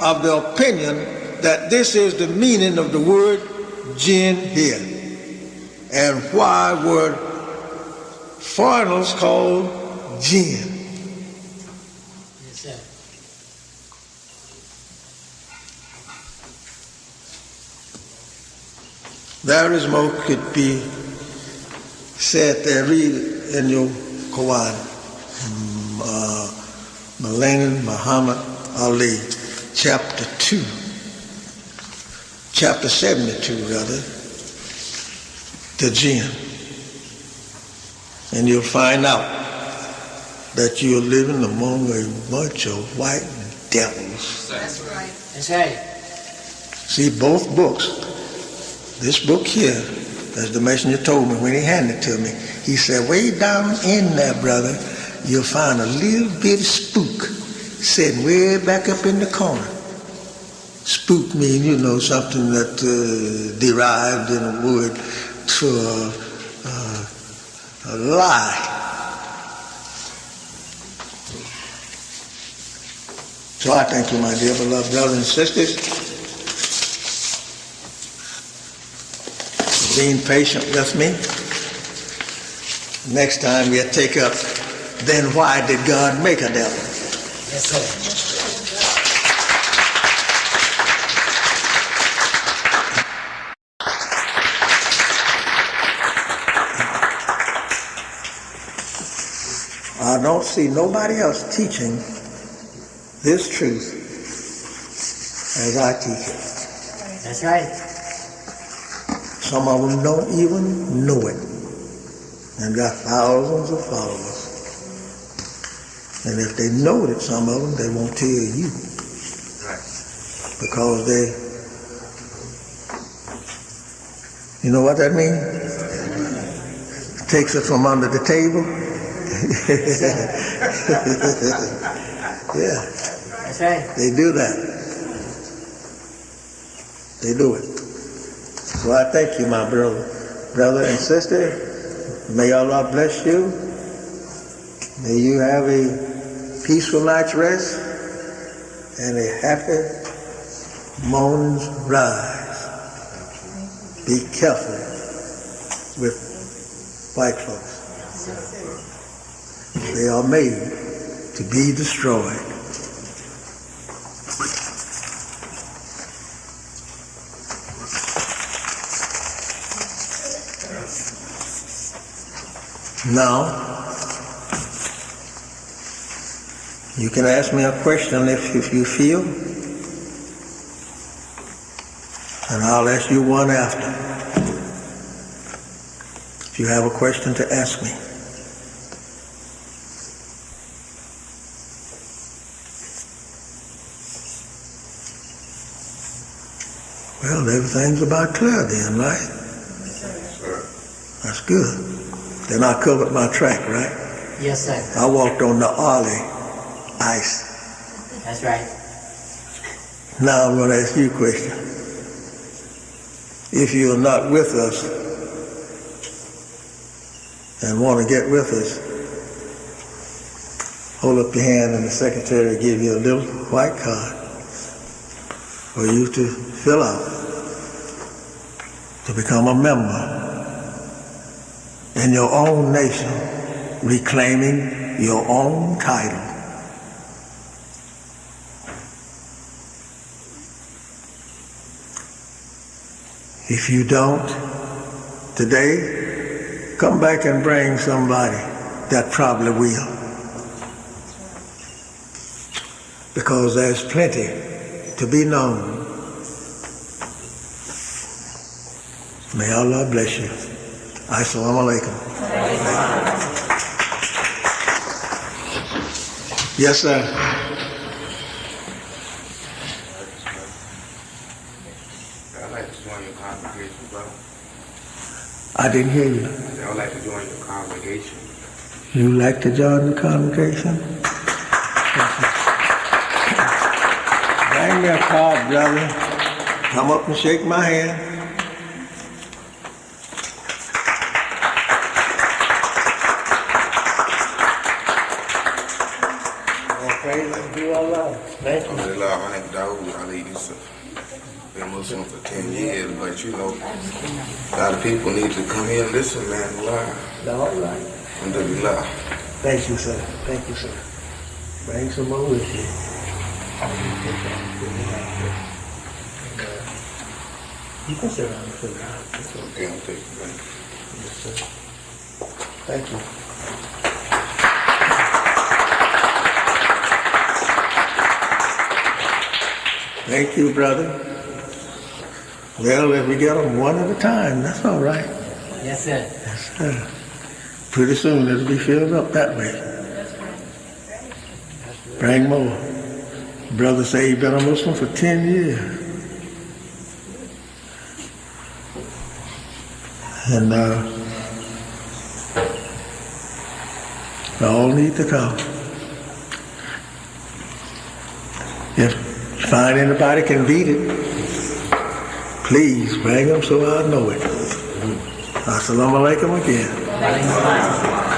of the opinion that this is the meaning of the word jinn here. And why were foreigners called jinn? Yes, sir. There is more could be said there. Read it in your Quran. Melanin Muhammad Ali, chapter 72 rather, the jinn. And you'll find out that you're living among a bunch of white devils. That's right. That's right. See, both books, this book here, as the messenger told me when he handed it to me, he said, way down in there, brother, you'll find a little bitty spook sitting way back up in the corner. Spook means, you know, something that derived in a word to a lie. So I thank you, my dear beloved brothers and sisters, for being patient with me. Next time we'll take up, then why did God make a devil? Yes, sir. I don't see nobody else teaching this truth as I teach it. That's right. Some of them don't even know it and got thousands of followers. And if they know it, some of them, they won't tell you. Right. Because you know what that means? Takes it from under the table. Yeah. That's right. They do that. They do it. So I thank you, my brother and sister. May Allah bless you. May you have a peaceful night's rest and a happy morning's rise. Be careful with white folks. They are made to be destroyed. Now, you can ask me a question if you feel, and I'll ask you one after. If you have a question to ask me. Well, everything's about clear then, right? That's good. Then I covered my track, right? Yes, sir. I walked on the Ollie ice. That's right. Now I'm going to ask you a question. If you are not with us and want to get with us, hold up your hand and the secretary will give you a little white card for you to fill out to become a member in your own nation, reclaiming your own title. If you don't today, come back and bring somebody that probably will. Because there's plenty to be known. May Allah bless you. Assalamu alaikum. Yes, sir. I'd like to join your congregation, brother. I didn't hear you. I would like to join your congregation. You like to join the congregation? Bring me a card, brother. Come up and shake my hand. Okay, let's do our love. Thank you. Alhamdulillah, my name is Dawood Ali Yusuf. Been Muslim for 10 years, but you know, a lot of people need to come here and listen, man. Allah. All right. Alhamdulillah. Thank you, sir. Thank you, sir. Bring some more with you. You can sit down and fill it out. It's okay. Okay, I'll take it, man. Yes, sir. Thank you. Thank you, brother. Well, if we get them one at a time, that's all right. Yes, sir. Yes, sir. Pretty soon it'll be filled up that way. Bring more. Brother say he's been a Muslim for 10 years. And they all need to come. If you find anybody can beat it, please bring them so I know it. Assalamu alaikum again.